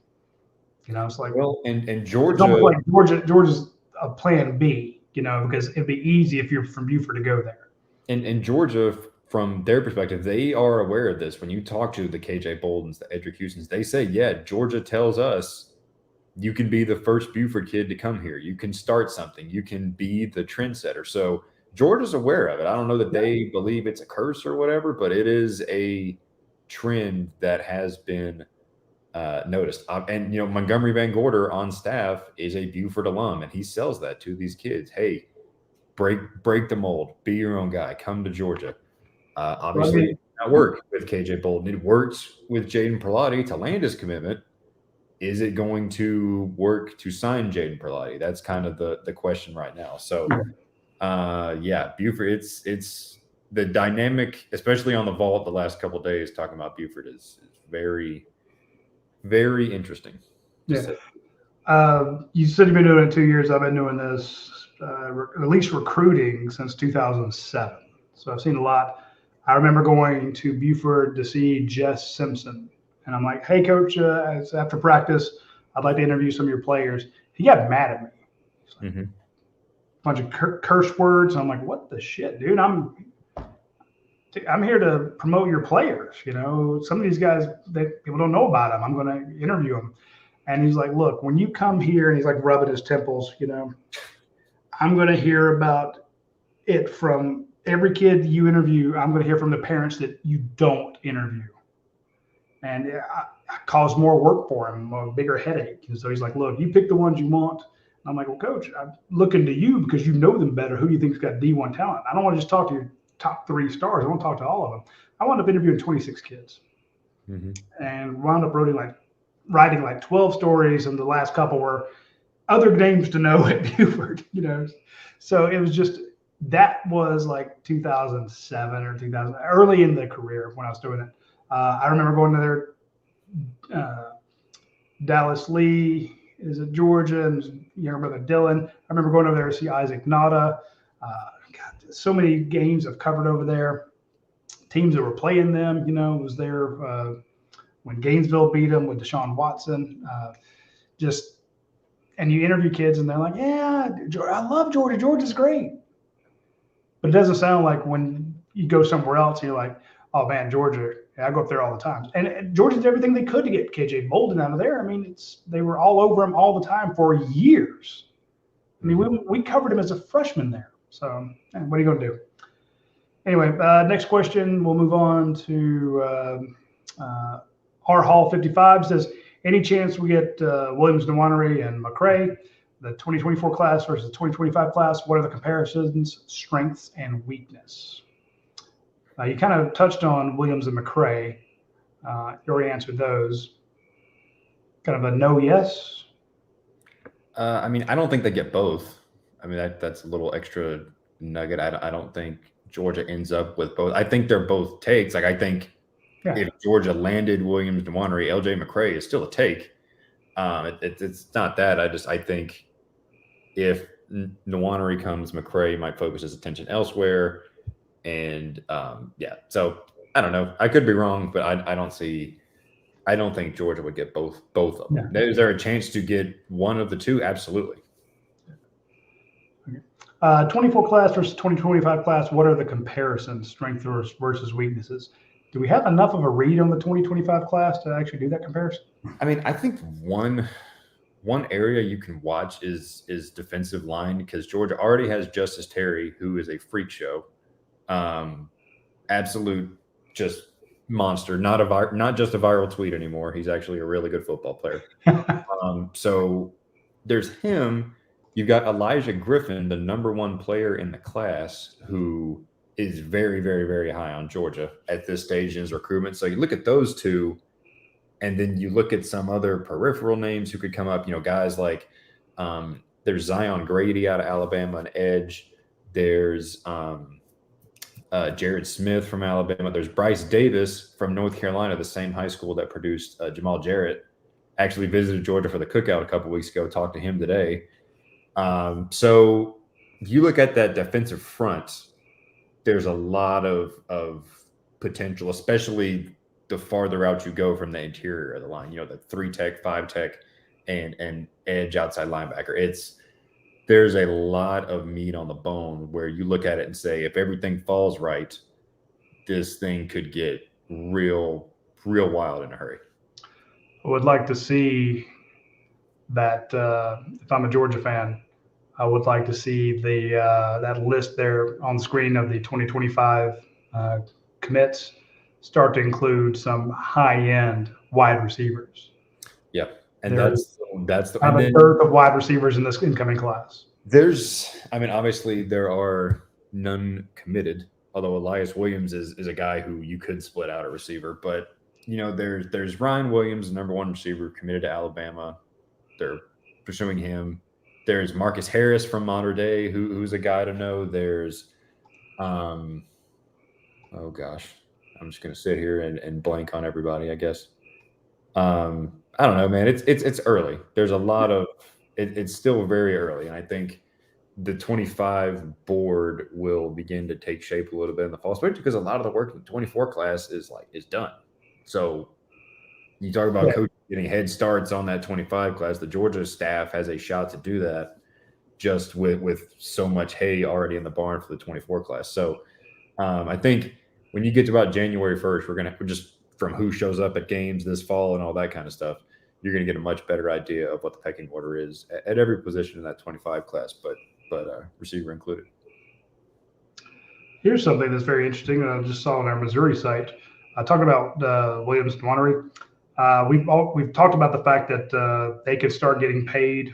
It's like, well, and Georgia. It's almost like Georgia's a plan B, because it'd be easy if you're from Buford to go there. And Georgia, from their perspective, they are aware of this. When you talk to the KJ Boldens, the Edric Houstons, they say, yeah, Georgia tells us you can be the first Buford kid to come here. You can start something. You can be the trendsetter. So Georgia's aware of it. I don't know that they believe it's a curse or whatever, but it is a trend that has been noticed. And Montgomery Van Gorder on staff is a Buford alum, and he sells that to these kids. Hey, break the mold, be your own guy, come to Georgia. Obviously, that worked with KJ Bolden. It works with Jaden Perlotti to land his commitment. Is it going to work to sign Jaden Perlotti? That's kind of the question right now. So, Buford. It's the dynamic, especially on the vault the last couple of days. Talking about Buford is very, very interesting. Yeah. You said you've been doing it 2 years. I've been doing this, at least recruiting, since 2007. So I've seen a lot. I remember going to Buford to see Jess Simpson. And I'm like, hey, coach, after practice, I'd like to interview some of your players. He got mad at me. Like, a bunch of curse words. I'm like, what the shit, dude? I'm here to promote your players. Some of these guys that people don't know about them, I'm going to interview them. And he's like, look, when you come here, and he's like rubbing his temples, I'm going to hear about it from every kid you interview. I'm going to hear from the parents that you don't interview. And I caused more work for him, a bigger headache. And so he's like, look, you pick the ones you want. And I'm like, well, coach, I'm looking to you because you know them better. Who do you think's got D1 talent? I don't want to just talk to your top 3 stars. I want to talk to all of them. I wound up interviewing 26 kids and wound up writing like 12 stories. And the last couple were other names to know at Buford, So it was just, that was like 2007 or 2000, early in the career when I was doing it. I remember going to their Dallas Lee is at Georgia, and younger brother Dylan. I remember going over there to see Isaac Nada. God, so many games I've covered over there. Teams that were playing them, was there when Gainesville beat them with Deshaun Watson. and you interview kids, and they're like, "Yeah, I love Georgia. Georgia's great." But it doesn't sound like when you go somewhere else, you're like, "Oh man, Georgia. Yeah, I go up there all the time." And Georgia did everything they could to get KJ Bolden out of there. I mean, they were all over him all the time for years. I mean, we covered him as a freshman there. So what are you going to do? Anyway, next question. We'll move on to R Hall 55 says, any chance we get Williams-Winery and McRae, the 2024 class versus the 2025 class? What are the comparisons, strengths, and weakness? You kind of touched on Williams and McRae. You already answered those. Kind of a no, yes? I mean, I don't think they get both. I mean, that's a little extra nugget. I don't think Georgia ends up with both. I think they're both takes. Like, I think if Georgia landed Williams-Winery, LJ McRae is still a take. It's not that. I think if Winery comes, McRae might focus his attention elsewhere. And so I don't know. I could be wrong, but I don't think Georgia would get both of them. Yeah. Is there a chance to get one of the two? Absolutely. 24 class versus 2025 class. What are the comparisons, strengths versus weaknesses? Do we have enough of a read on the 2025 class to actually do that comparison? I mean, I think one area you can watch is defensive line, because Georgia already has Justice Terry, who is a freak show. Absolute just monster, not just a viral tweet anymore. He's actually a really good football player. So there's him. You've got Elijah Griffin, the #1 player in the class, who is very, very, very high on Georgia at this stage in his recruitment. So you look at those two, and then you look at some other peripheral names who could come up, guys like there's Zion Grady out of Alabama, an edge. There's Jared Smith from Alabama. There's Bryce Davis from North Carolina, the same high school that produced Jamal Jarrett. Actually visited Georgia for the cookout a couple weeks ago. Talked to him today. So if you look at that defensive front, there's a lot of potential, especially the farther out you go from the interior of the line. The 3-tech, 5-tech, and edge outside linebacker. There's a lot of meat on the bone where you look at it and say, if everything falls right, this thing could get real wild in a hurry. I would like to see that. If I'm a Georgia fan, I would like to see that list there on the screen of the 2025 commits start to include some high-end wide receivers. Yep. And that's the dearth of wide receivers in this incoming class. Obviously there are none committed, although Elias Williams is a guy who you could split out a receiver. But there's Ryan Williams, #1 receiver, committed to Alabama. They're pursuing him. There's Marcus Harris from Mater Dei, who's a guy to know. There's oh gosh, I'm just gonna sit here and blank on everybody, I guess. I don't know, man. It's early. There's a lot of it's still very early, and I think the 25 board will begin to take shape a little bit in the fall, especially because a lot of the work in the 24 class is done. So you talk about coaches getting head starts on that 25 class. The Georgia staff has a shot to do that just with so much hay already in the barn for the 24 class. So I think when you get to about January 1st, we're just from who shows up at games this fall and all that kind of stuff, you're going to get a much better idea of what the pecking order is at every position in that 25 class, but receiver included. Here's something that's very interesting that I just saw on our Missouri site. Talking about Williams-Winery. We've talked about the fact that they could start getting paid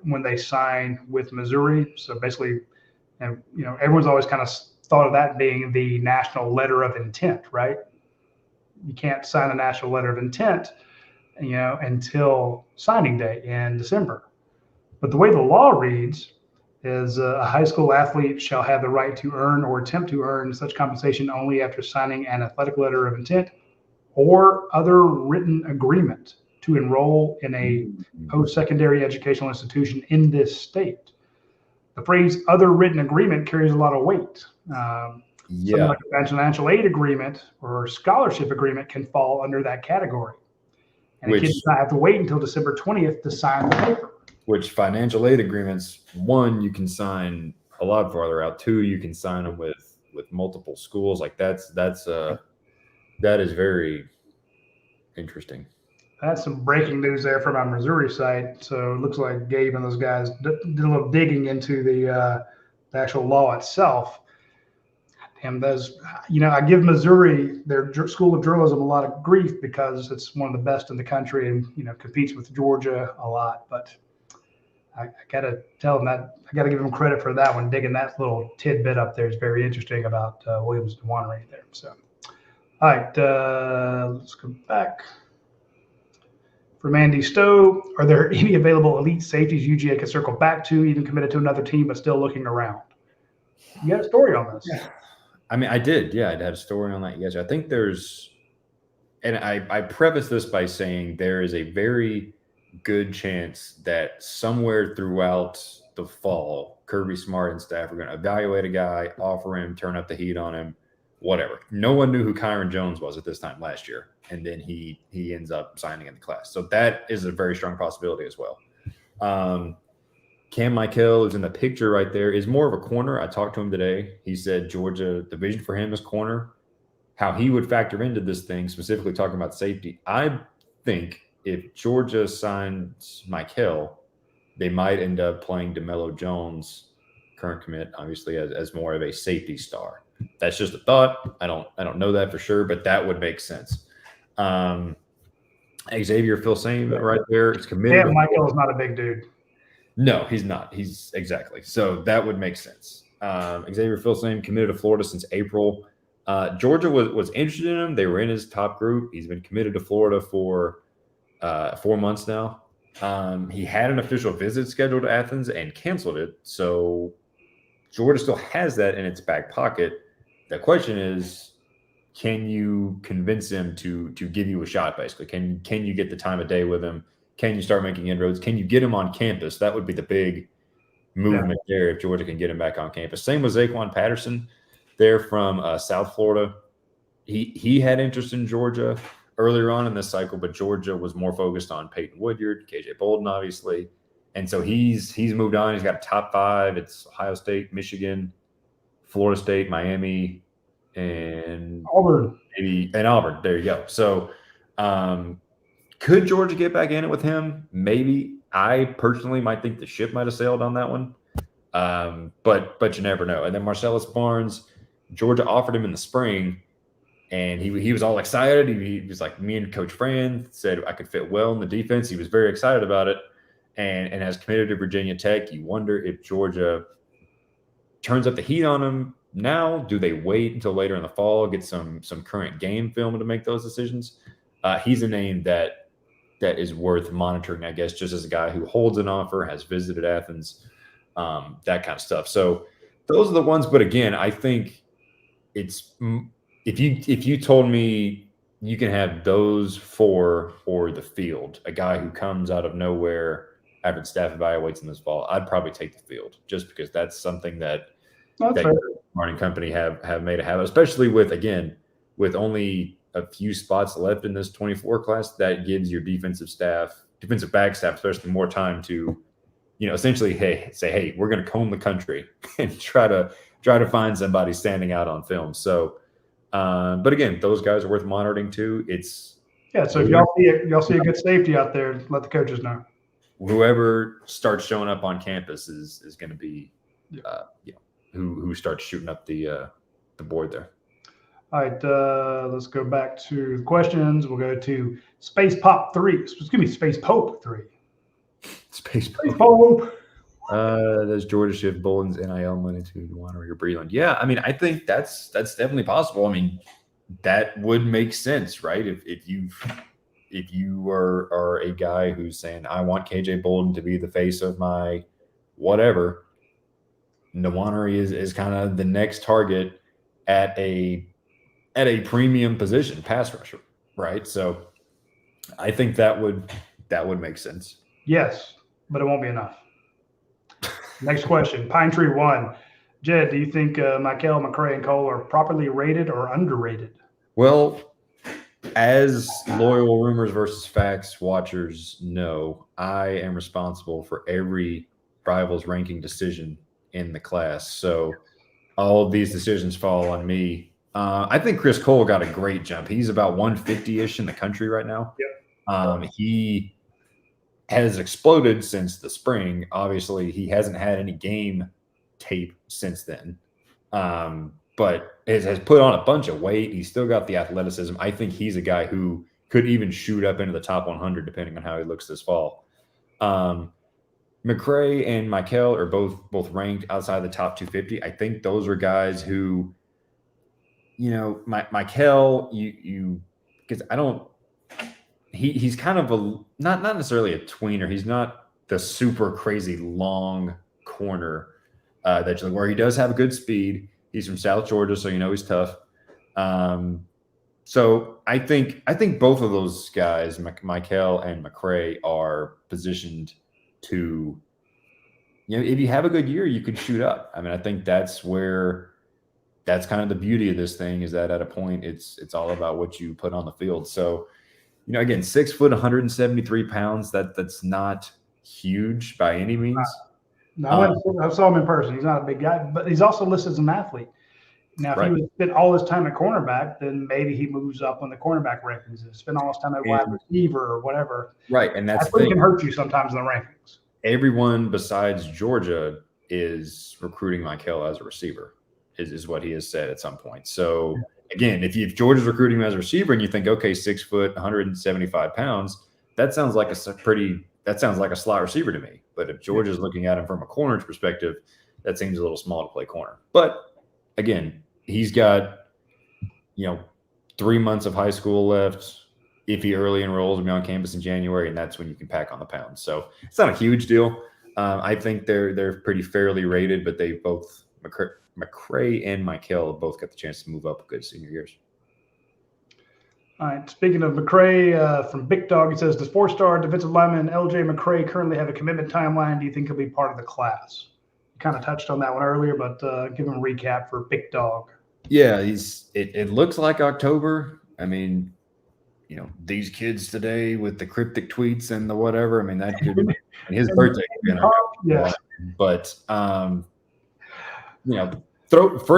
when they sign with Missouri. So basically, everyone's always kind of thought of that being the national letter of intent, right? You can't sign a national letter of intent, until signing day in December. But the way the law reads is a high school athlete shall have the right to earn or attempt to earn such compensation only after signing an athletic letter of intent or other written agreement to enroll in a post-secondary educational institution in this state. The phrase other written agreement carries a lot of weight. Something like a financial aid agreement or scholarship agreement can fall under that category. And a kid does not have to wait until December 20th to sign the paper. which financial aid agreements, one, you can sign a lot farther out. Two, you can sign them with multiple schools. Like that is very interesting. That's some breaking news there from our Missouri site. So it looks like Gabe and those guys did a little digging into the actual law itself. And those, I give Missouri, their School of Journalism, a lot of grief because it's one of the best in the country and, competes with Georgia a lot. But I got to tell them that I got to give them credit for that one. Digging that little tidbit up there is very interesting about Williams-Winery there. So, all right, let's go back. From Andy Stowe, are there any available elite safeties UGA can circle back to, even committed to another team, but still looking around? You had a story on this. Yeah. I mean, I did. Yeah, I had a story on that yesterday. I think there's, and I preface this by saying there is a very good chance that somewhere throughout the fall, Kirby Smart and staff are going to evaluate a guy, offer him, turn up the heat on him, whatever. No one knew who Kyron Jones was at this time last year, and then he ends up signing in the class. So that is a very strong possibility as well. Cam Michael is in the picture right there, is more of a corner. I talked to him today. He said Georgia, the vision for him is corner. How he would factor into this thing, specifically talking about safety. I think if Georgia signs Michael, they might end up playing DeMello Jones, current commit, obviously, as more of a safety star. That's just a thought. I don't know that for sure, but that would make sense. Xavier Filsaime right there is committed. Yeah, Michael is not a big dude. No, he's not. He's exactly. So that would make sense. Xavier Filsaime committed to Florida since April. Georgia was interested in him. They were in his top group. He's been committed to Florida for 4 months now. He had an official visit scheduled to Athens and canceled it. So Georgia still has that in its back pocket. The question is, can you convince him to give you a shot, basically? Can you get the time of day with him? Can you start making inroads? Can you get him on campus? That would be the big movement there if Georgia can get him back on campus. Same with Zaquan Patterson there from South Florida. He had interest in Georgia earlier on in this cycle, but Georgia was more focused on Peyton Woodyard, KJ Bolden, obviously. And so he's moved on. He's got a top 5. It's Ohio State, Michigan, Florida State, Miami, and Auburn. Auburn. There you go. So could Georgia get back in it with him? Maybe. I personally might think the ship might have sailed on that one. But you never know. And then Marcellus Barnes, Georgia offered him in the spring, and he was all excited. He was like, me and Coach Fran said I could fit well in the defense. He was very excited about it, and has committed to Virginia Tech. You wonder if Georgia turns up the heat on him now. Do they wait until later in the fall, get some current game film to make those decisions? He's a name that is worth monitoring, I guess, just as a guy who holds an offer, has visited Athens, that kind of stuff. So those are the ones. But again, I think it's if you told me you can have those 4 or the field, a guy who comes out of nowhere after the staff evaluates in this fall, I'd probably take the field, just because that's something that Martin Company have made a habit, especially with only a few spots left in this 24 class. That gives your defensive back staff, especially, more time to, essentially, hey, we're going to comb the country and try to find somebody standing out on film. So, but again, those guys are worth monitoring too. So if y'all see a good safety out there, let the coaches know. Whoever starts showing up on campus is going to be, who starts shooting up the board there. All right, let's go back to the questions. We'll go to Space Pope 3. Space Pope. Does Georgia shift Bolden's NIL money to Winery or Breland? Yeah, I mean, I think that's definitely possible. I mean, that would make sense, right? If you are a guy who's saying, I want KJ Bolden to be the face of my whatever, Winery is kind of the next target at a premium position, pass rusher, right? So I think that would make sense. Yes, but it won't be enough. Next question, Pine Tree 1. Jed, do you think Michael, McCray, and Cole are properly rated or underrated? Well, As loyal Rumors versus Facts watchers know, I am responsible for every Rivals ranking decision in the class. So all of these decisions fall on me. I think Chris Cole got a great jump. He's about 150-ish in the country right now. Yep. He has exploded since the spring. Obviously, he hasn't had any game tape since then. But has put on a bunch of weight. He's still got the athleticism. I think he's a guy who could even shoot up into the top 100 depending on how he looks this fall. McCray and Michael are both ranked outside the top 250. I think those are guys who, Michael, because he's kind of not necessarily a tweener. He's not the super crazy long corner where he does have good speed. He's from South Georgia, so he's tough. So I think both of those guys, Michael and McCray, are positioned to, if you have a good year, you could shoot up. I mean, I think that's kind of the beauty of this thing, is that at a point it's all about what you put on the field. So, again, 6 foot, 173 pounds. That's not huge by any means. No, I saw him in person. He's not a big guy, but he's also listed as an athlete. Now, if he would spend all his time at cornerback, then maybe he moves up on the cornerback rankings and spend all his time at wide receiver or whatever. Right, and that's can hurt you sometimes in the rankings. Everyone besides Georgia is recruiting Michael as a receiver, is what he has said at some point. So, again, if Georgia's recruiting him as a receiver and you think, okay, 6 foot, 175 pounds, that sounds like a slot receiver to me. But if Georgia's looking at him from a corner's perspective, that seems a little small to play corner. But again, he's got 3 months of high school left. If he early enrolls and be on campus in January, and that's when you can pack on the pounds. So it's not a huge deal. I think they're pretty fairly rated, but they both, McCray and Michael, both got the chance to move up good senior years. All right. Speaking of McCray, from Big Dog, he says, does 4-star defensive lineman LJ McCray currently have a commitment timeline? Do you think he'll be part of the class? You kind of touched on that one earlier, but give him a recap for Big Dog. Yeah, it looks like October. I mean, these kids today with the cryptic tweets and the whatever. I mean, that could be his birthday. Yeah. But for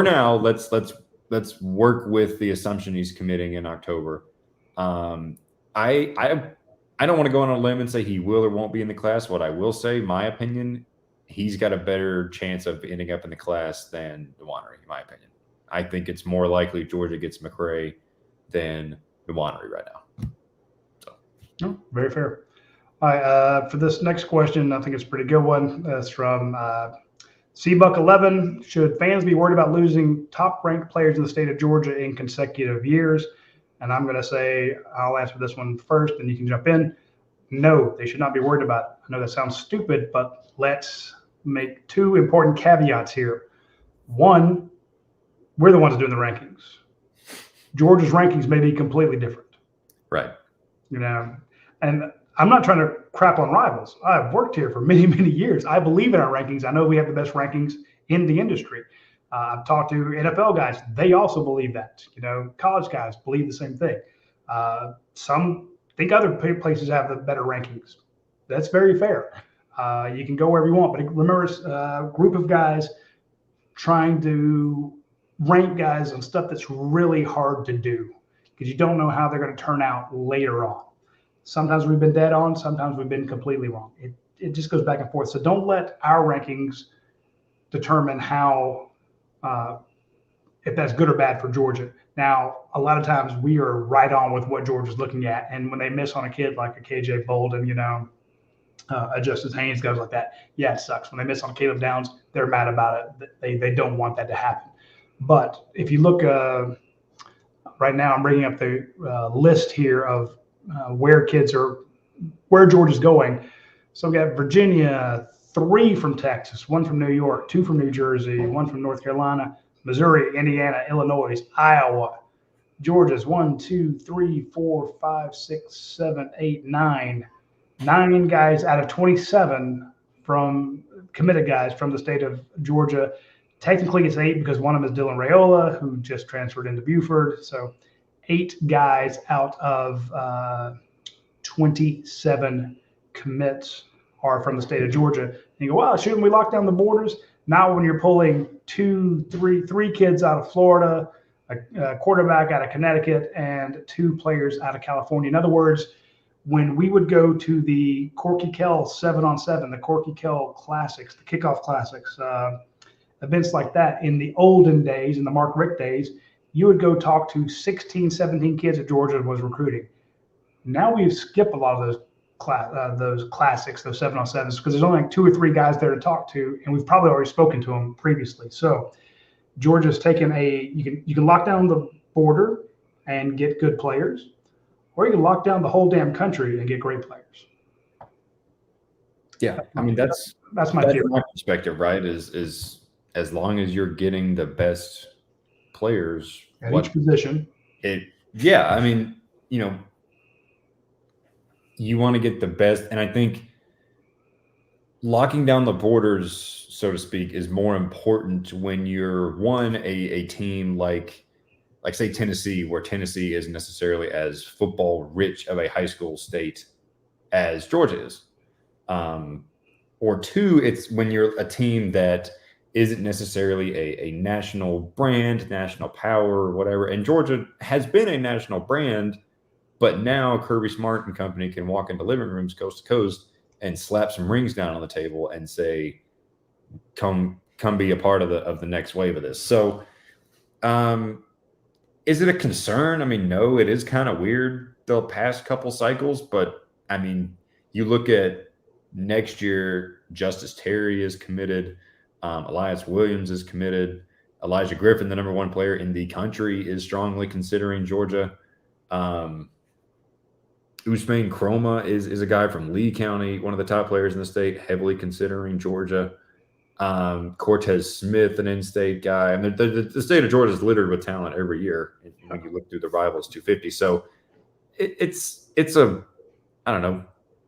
now, let's work with the assumption he's committing in October. I don't want to go on a limb and say he will or won't be in the class. What I will say, my opinion, he's got a better chance of ending up in the class than Winery, in my opinion. I think it's more likely Georgia gets McCray than Winery right now. Oh, very fair. All right, for this next question, I think it's a pretty good one. It's from CBuck11. Should fans be worried about losing top-ranked players in the state of Georgia in consecutive years? And I'm going to say, I'll answer this one first, and you can jump in. No, they should not be worried about it. I know that sounds stupid, but let's make 2 important caveats here. One, we're the ones doing the rankings. Georgia's rankings may be completely different. Right. And I'm not trying to crap on Rivals. I've worked here for many, many years. I believe in our rankings. I know we have the best rankings in the industry. I've talked to NFL guys. They also believe that. College guys believe the same thing. Some think other places have the better rankings. That's very fair. You can go wherever you want. But remember, it's a group of guys trying to rank guys on stuff that's really hard to do because you don't know how they're going to turn out later on. Sometimes we've been dead on. Sometimes we've been completely wrong. It just goes back and forth. So don't let our rankings determine how, if that's good or bad for Georgia. Now, a lot of times we are right on with what Georgia's looking at. And when they miss on a kid like a KJ Bolden, a Justice Haynes, guys like that, yeah, it sucks. When they miss on Caleb Downs, they're mad about it. They don't want that to happen. But if you look right now, I'm bringing up the list here of where Georgia's going. So we got Virginia, 3 from Texas, 1 from New York, 2 from New Jersey, 1 from North Carolina, Missouri, Indiana, Illinois, Iowa. Georgia's 1, 2, 3, 4, 5, 6, 7, 8, 9. 9 guys out of 27 from committed guys from the state of Georgia. Technically, it's 8 because one of them is Dylan Raiola, who just transferred into Buford. So 8 guys out of 27 commits are from the state of Georgia. And you go, wow, shouldn't we lock down the borders? Now, when you're pulling three kids out of Florida, a quarterback out of Connecticut, and 2 players out of California. In other words, when we would go to the Corky Kell 7-on-7, the Corky Kell Classics, the kickoff classics, events like that, in the olden days, in the Mark Richt days, you would go talk to 16, 17 kids that Georgia was recruiting. Now we've skipped a lot of those classics, those 7-on-7s, because there's only like 2 or 3 guys there to talk to, and we've probably already spoken to them previously. So Georgia's taken you can lock down the border and get good players, or you can lock down the whole damn country and get great players. Yeah, I mean that's my perspective, right? Is as long as you're getting the best players at each position. I mean, you want to get the best, and I think locking down the borders, so to speak, is more important when you're a team like say Tennessee, where Tennessee isn't necessarily as football rich of a high school state as Georgia is. Or 2, it's when you're a team that isn't necessarily a national brand, national power, whatever. And Georgia has been a national brand, but now Kirby Smart and company can walk into living rooms coast to coast and slap some rings down on the table and say, come be a part of the next wave of this. So is it a concern? I mean, no, it is kind of weird the past couple cycles, but I mean, you look at next year, Justice Terry is committed. Elias Williams is committed. Elijah Griffin, the number 1 player in the country, is strongly considering Georgia. Usman Chroma is a guy from Lee County, one of the top players in the state, heavily considering Georgia. Cortez Smith, an in-state guy. I mean, the state of Georgia is littered with talent every year when you look through the Rivals 250. So it's a, I don't know,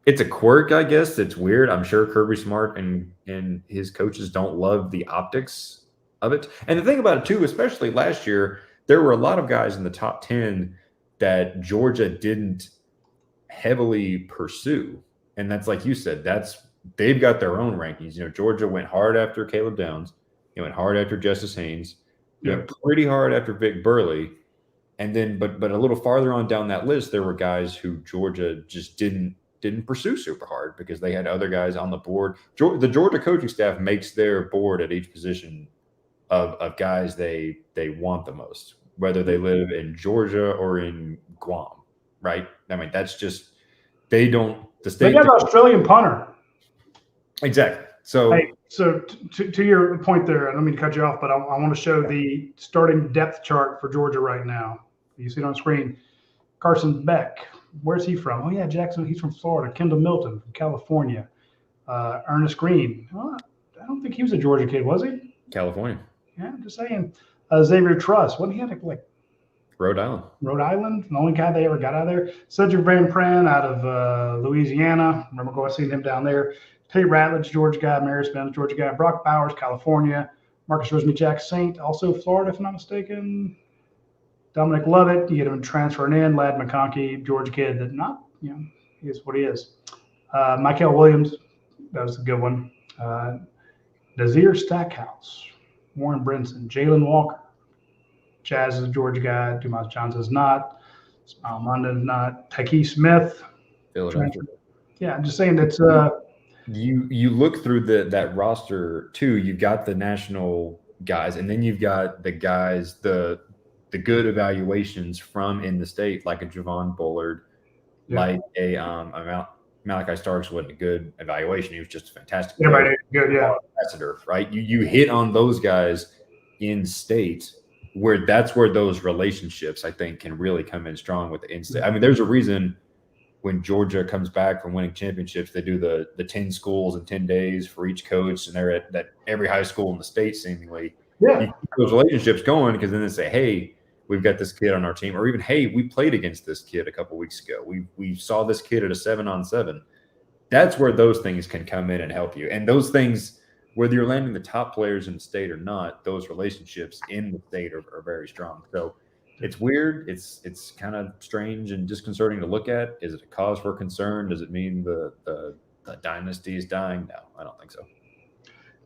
it's a quirk, I guess. It's weird. I'm sure Kirby Smart and his coaches don't love the optics of it. And the thing about it, too, especially last year, there were a lot of guys in the top 10 that Georgia didn't heavily pursue. And that's like you said, they've got their own rankings. Georgia went hard after Caleb Downs. It went hard after Justice Haynes. Went pretty hard after Vic Burley. And then, but a little farther on down that list, there were guys who Georgia just didn't pursue super hard because they had other guys on the board. The Georgia coaching staff makes their board at each position of guys they want the most, whether they live in Georgia or in Guam, right? I mean, that's just they got an Australian punter. Exactly. So, to your point there, I don't mean to cut you off, but I want to show the starting depth chart for Georgia right now. You see it on screen. Carson Beck. Where's he from? Oh, yeah, Jackson. He's from Florida. Kendall Milton from California. Ernest Green. Oh, I don't think he was a Georgia kid, was he? California. Yeah, I'm just saying. Xavier Truss. What did he have? Rhode Island. Rhode Island. The only guy they ever got out of there. Cedric Van Pran out of Louisiana. Remember seeing him down there. Tate Ratledge, Georgia guy. Maris Benz, Georgia guy. Brock Bowers, California. Marcus Rosemy-Jack Saint, also Florida, if I'm not mistaken. Dominic Lovett, you get him transferring in. Lad McConkey, Georgia kid that he is what he is. Michael Williams, that was a good one. Nazir Stackhouse, Warren Brinson, Jalen Walker. Chaz is a Georgia guy. Dumas Johnson is not. Smile London is not. Tyke Smith. Yeah, I'm just saying that's you look through that roster too. You've got the national guys, and then you've got the guys, the good evaluations from in the state, like a Javon Bullard, like a Malachi Starks wasn't a good evaluation. He was just a fantastic player. Good, ambassador, right? You hit on those guys in state where that's where those relationships I think can really come in strong with the in-state. I mean, there's a reason when Georgia comes back from winning championships, they do the 10 schools in 10 days for each coach, and they're at every high school in the state seemingly. Yeah, you keep those relationships going because then they say, hey, we've got this kid on our team, or even, hey, we played against this kid a couple weeks ago. We saw this kid at a 7-on-7. That's where those things can come in and help you. And those things, whether you're landing the top players in the state or not, those relationships in the state are very strong. So It's weird. It's kind of strange and disconcerting to look at. Is it a cause for concern? Does it mean the dynasty is dying? No, I don't think so.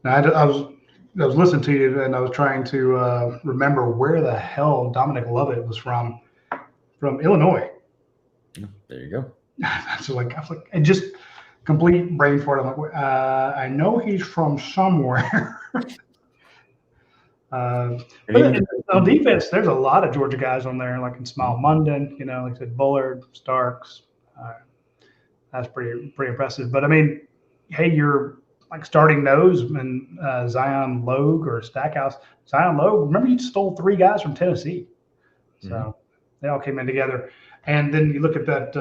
Now, I was listening to you, and I was trying to remember where the hell Dominic Lovett was from Illinois. There you go. I was like, and just complete brain fart. I'm like, I know he's from somewhere. But on defense, there's a lot of Georgia guys on there, like in Smile Munden, like I said, Bullard, Starks. That's pretty impressive. But I mean, hey, you're like starting nose and Zion Logue or Stackhouse. Zion Logue, remember you stole 3 guys from Tennessee. So they all came in together. And then you look at that,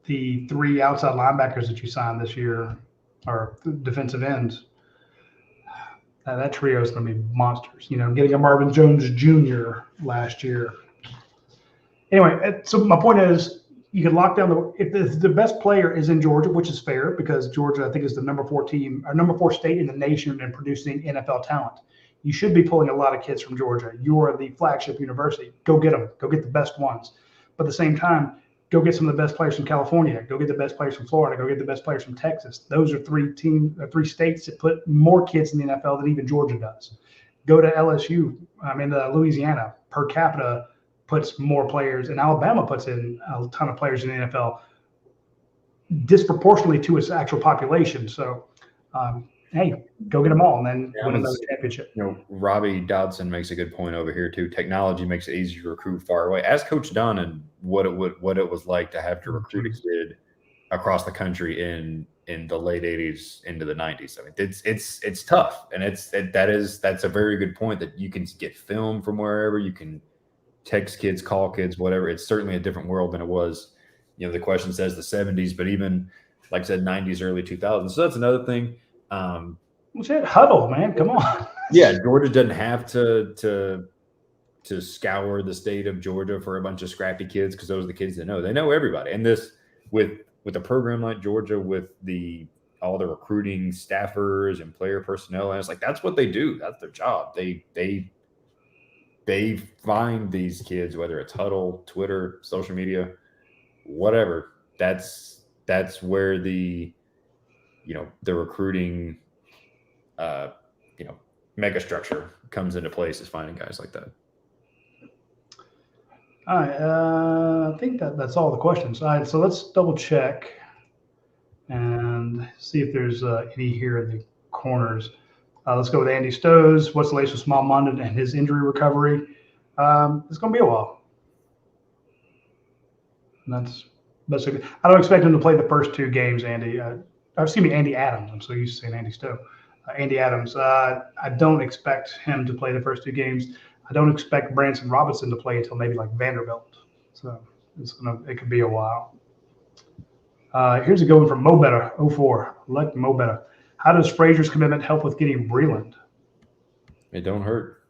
the 3 outside linebackers that you signed this year, or defensive ends. That trio is going to be monsters. Getting a Marvin Jones Jr. last year. Anyway, so my point is, you can lock down if the best player is in Georgia, which is fair because Georgia, I think, is the number 4 team or number 4 state in the nation in producing NFL talent. You should be pulling a lot of kids from Georgia. You are the flagship university. Go get them. Go get the best ones. But at the same time, go get some of the best players from California. Go get the best players from Florida. Go get the best players from Texas. Those are 3 states that put more kids in the NFL than even Georgia does. Go to LSU. Louisiana per capita puts more players, and Alabama puts in a ton of players in the NFL disproportionately to its actual population. So, hey, go get them all and then win another championship. Robbie Dodson makes a good point over here too. Technology makes it easier to recruit far away. Ask Coach Donnan what it was like to have to recruit a kid across the country in the late 80s into the 90s. I mean, it's tough, and that's a very good point that you can get film from wherever. You can text kids, call kids, whatever. It's certainly a different world than it was. The question says the 70s, but even like I said, 90s, early 2000s. So that's another thing. Huddle, man, come on. Yeah, Georgia doesn't have to scour the state of Georgia for a bunch of scrappy kids because those are the kids that know. They know everybody. And this with a program like Georgia, with all the recruiting staffers and player personnel, and it's like that's what they do. That's their job. They find these kids, whether it's Huddle, Twitter, social media, whatever. That's where the recruiting mega structure comes into place, is finding guys like that. All right, I think that's all the questions. All right, so let's double check and see if there's any here in the corners. Let's go with Andy Stowe's. What's the latest with Small Munden and his injury recovery? It's going to be a while. And that's okay. I don't expect him to play the first 2 games, Andy. Andy Adams. I'm so used to saying Andy Stowe. Andy Adams. I don't expect him to play the first 2 games. I don't expect Branson Robinson to play until maybe like Vanderbilt. So it could be a while. Here's a good one from Mo Better 04. Like Mo Better. How does Frazier's commitment help with getting Breland? It don't hurt.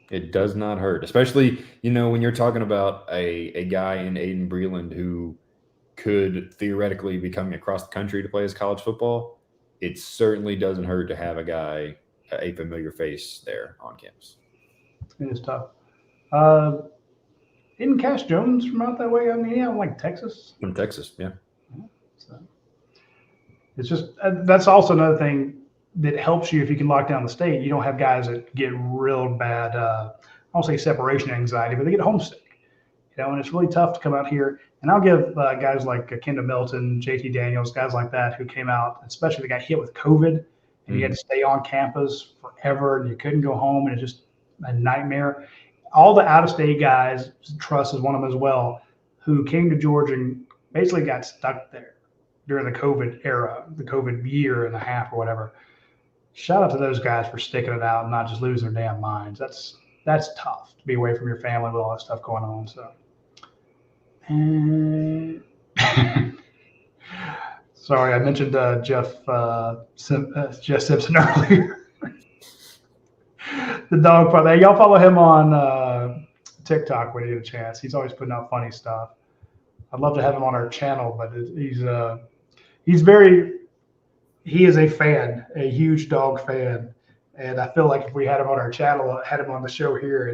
It does not hurt, especially when you're talking about a guy in Aiden Breland who could theoretically be coming across the country to play his college football. It certainly doesn't hurt to have a familiar face there on campus. It is tough. Isn't Cash Jones from out that way? Like Texas. From Texas, yeah. So it's just that's also another thing that helps you if you can lock down the state. You don't have guys that get real bad. I won't say separation anxiety, but they get homesick. And it's really tough to come out here. And I'll give guys like Kendall Milton, JT Daniels, guys like that who came out, especially the guy hit with COVID, and you had to stay on campus forever, and you couldn't go home, and it's just a nightmare. All the out-of-state guys, Truss is one of them as well, who came to Georgia and basically got stuck there during the COVID era, the COVID year and a half or whatever. Shout out to those guys for sticking it out and not just losing their damn minds. That's tough to be away from your family with all that stuff going on. So, sorry, I mentioned Jeff Simpson earlier. The dog father. Y'all follow him on TikTok when you get a chance. He's always putting out funny stuff. I'd love to have him on our channel, but he is a fan, a huge dog fan, And I feel like if we had him on our channel, had him on the show here,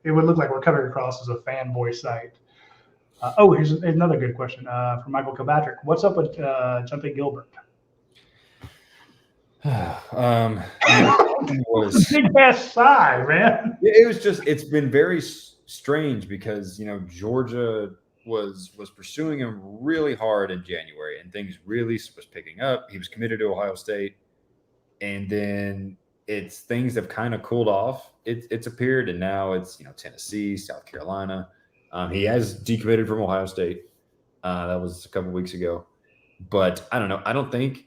it would look like we're coming across as a fanboy site. Here's another good question from Michael Kilpatrick. What's up with Jumpy Gilbert? It was big ass sigh, man. It's been very strange because Georgia was pursuing him really hard in January, and things really was picking up. He was committed to Ohio State, and then things have kind of cooled off. It's appeared, and now it's Tennessee, South Carolina. He has decommitted from Ohio State. That was a couple weeks ago, but I don't know. I don't think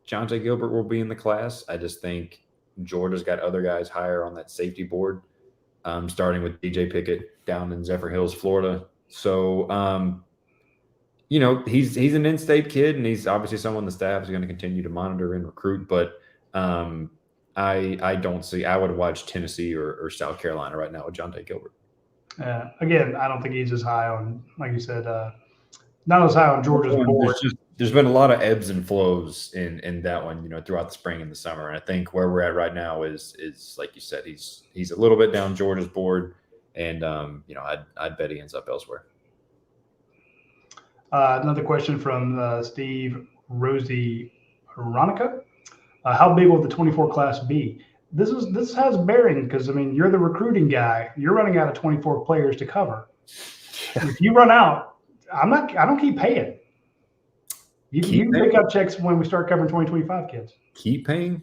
Jonte Gilbert will be in the class. I just think Georgia's got other guys higher on that safety board, starting with DJ Pickett down in Zephyr Hills, Florida. So, he's an in-state kid, and he's obviously someone the staff is going to continue to monitor and recruit. But I don't see. I would watch Tennessee or South Carolina right now with Jonte Gilbert. Again, I don't think he's as high on, like you said, not as high on Georgia's board. There's been a lot of ebbs and flows in that one, throughout the spring and the summer. And I think where we're at right now is like you said, he's a little bit down Georgia's board, and I'd bet he ends up elsewhere. Another question from Steve Rosie Veronica. How big will the 24 class be? This has bearing because you're the recruiting guy. You're running out of 24 players to cover. If you run out, I don't keep paying. You can pick up checks when we start covering 2025 kids. Keep paying?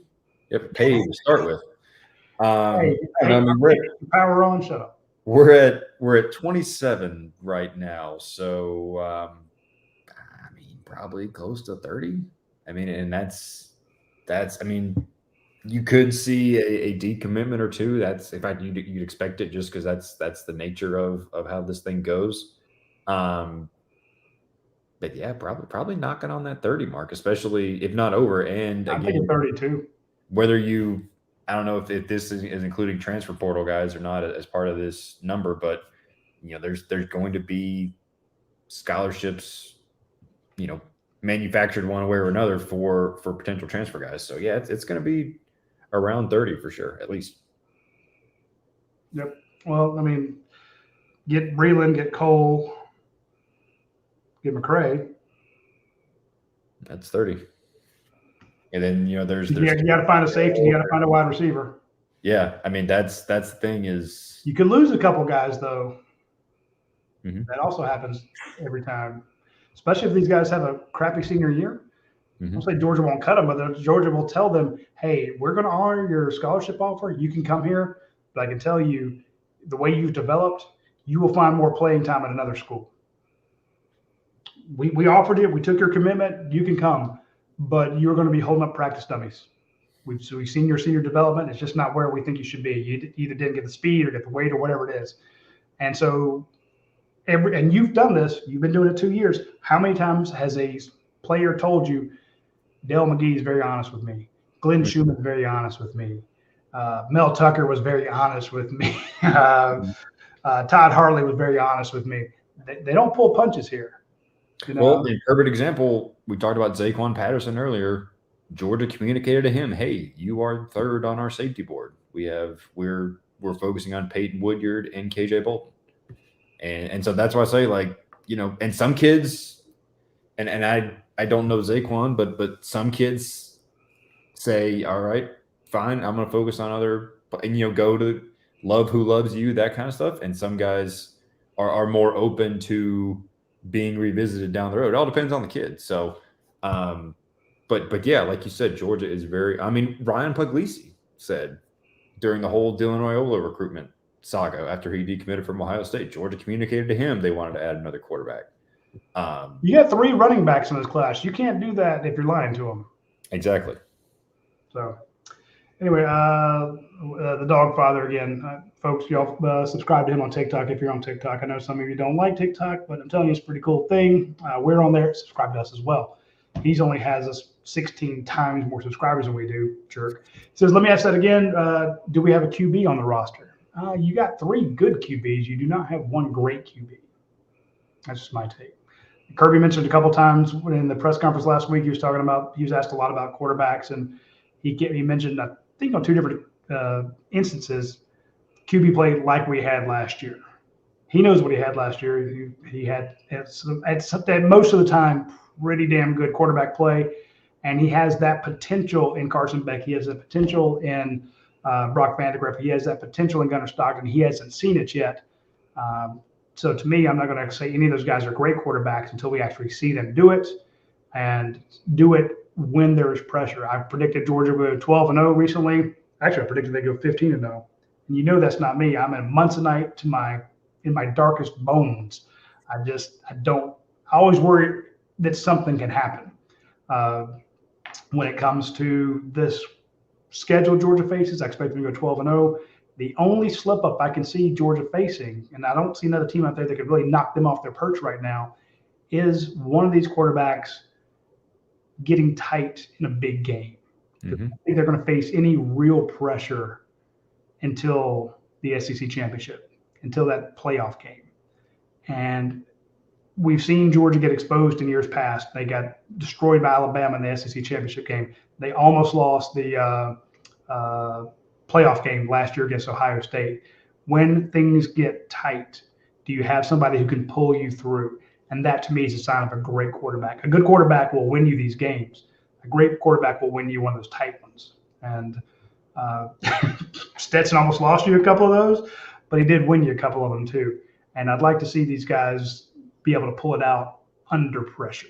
You have to pay to start with. Power on, shut up. We're at 27 right now, so probably close to 30. And that's you could see a decommitment or two. That's you'd expect it just because that's the nature of how this thing goes. But yeah, probably knocking on that 30 mark, especially if not over. And I'm thinking 32. Whether I don't know if this is including transfer portal guys or not as part of this number, but there's going to be scholarships, manufactured one way or another for potential transfer guys. So yeah, it's going to be around 30 for sure, at least. Yep. Well, get Breland, get Cole, get McCray. That's 30. And then there's you got to find a safety. You got to find a wide receiver. Yeah, that's the thing is you could lose a couple guys though. Mm-hmm. That also happens every time, especially if these guys have a crappy senior year. Mm-hmm. I'll say Georgia won't cut them, but Georgia will tell them, "Hey, we're going to honor your scholarship offer. You can come here, but I can tell you, the way you've developed, you will find more playing time at another school. We offered it. We took your commitment. You can come, but you're going to be holding up practice dummies. We've seen your senior development. It's just not where we think you should be. You either didn't get the speed or get the weight or whatever it is. And so and you've done this. You've been doing it 2 years. How many times has a player told you, Dale McGee is very honest with me. Glenn Schumann is very honest with me. Mel Tucker was very honest with me. Todd Harley was very honest with me. They don't pull punches here. Well, the perfect example, we talked about Zaquan Patterson earlier. Georgia communicated to him, "Hey, you are third on our safety board. We're focusing on Peyton Woodyard and KJ Bolden." And so that's why I say, and some kids, and I don't know Zaquan, but some kids say, "All right, fine, I'm going to focus on other," and go to love who loves you, that kind of stuff. And some guys are more open to being revisited down the road. It all depends on the kid. So, but yeah, like you said, Georgia is Ryan Puglisi said during the whole Dylan Raiola recruitment saga after he decommitted from Ohio State, Georgia communicated to him they wanted to add another quarterback. You got 3 running backs in this class. You can't do that if you're lying to them. Exactly. So anyway, the dog father again, folks, y'all subscribe to him on TikTok if you're on TikTok. I know some of you don't like TikTok, but I'm telling you, it's a pretty cool thing. We're on there. Subscribe to us as well. He's only has us 16 times more subscribers than we do. Jerk. He says, let me ask that again. Do we have a QB on the roster? You got 3 good QBs. You do not have 1 great QB. That's just my take. Kirby mentioned a couple times in the press conference last week, he was asked a lot about quarterbacks, and he mentioned, I think on 2 different instances, QB played like we had last year. He knows what he had last year. He had at most of the time pretty damn good quarterback play, and he has that potential in Carson Beck. He has the potential in Brock Vandegrift. He has that potential in Gunnar Stockton. He hasn't seen it yet. So to me, I'm not going to say any of those guys are great quarterbacks until we actually see them do it, and do it when there's pressure. I predicted Georgia would go 12-0 recently. Actually, I predicted they go 15-0. And you know that's not me. I'm in months a night in my darkest bones. I always worry that something can happen. When it comes to this schedule Georgia faces, I expect them to go 12-0. The only slip up I can see Georgia facing, and I don't see another team out there that could really knock them off their perch right now, is one of these quarterbacks getting tight in a big game. Mm-hmm. I think they're going to face any real pressure until the SEC championship, until that playoff game. And we've seen Georgia get exposed in years past. They got destroyed by Alabama in the SEC championship game. They almost lost the playoff game last year against Ohio State. When things get tight, do you have somebody who can pull you through? And that, to me, is a sign of a great quarterback. A good quarterback will win you these games. A great quarterback will win you one of those tight ones. And Stetson almost lost you a couple of those, but he did win you a couple of them too. And I'd like to see these guys be able to pull it out under pressure.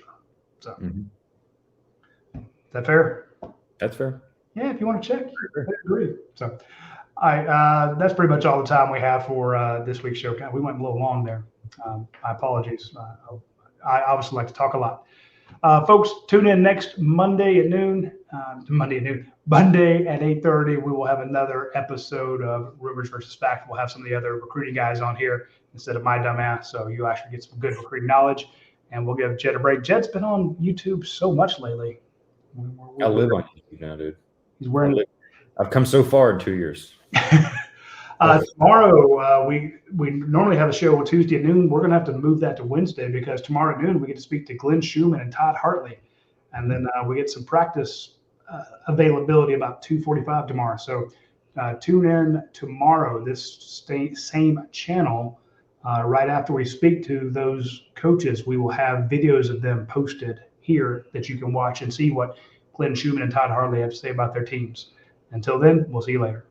So, Is that fair? That's fair. Yeah, if you want to check, I agree. So, all right, that's pretty much all the time we have for this week's show. We went a little long there. My apologies. I obviously like to talk a lot. Folks, tune in next Monday at noon. Monday at 8:30. We will have another episode of Rumors versus Facts. We'll have some of the other recruiting guys on here instead of my dumb ass, so you actually get some good recruiting knowledge. And we'll give Jed a break. Jed's been on YouTube so much lately. I live on YouTube now, dude. He's wearing. I've come so far in 2 years. Tomorrow, we normally have a show on Tuesday at noon. We're going to have to move that to Wednesday because tomorrow at noon we get to speak to Glenn Schumann and Todd Hartley. And then we get some practice availability about 2:45 tomorrow. So tune in tomorrow, this same channel. Right after we speak to those coaches, we will have videos of them posted here that you can watch and see what Glenn Schumann and Todd Hartley have to say about their teams. Until then, we'll see you later.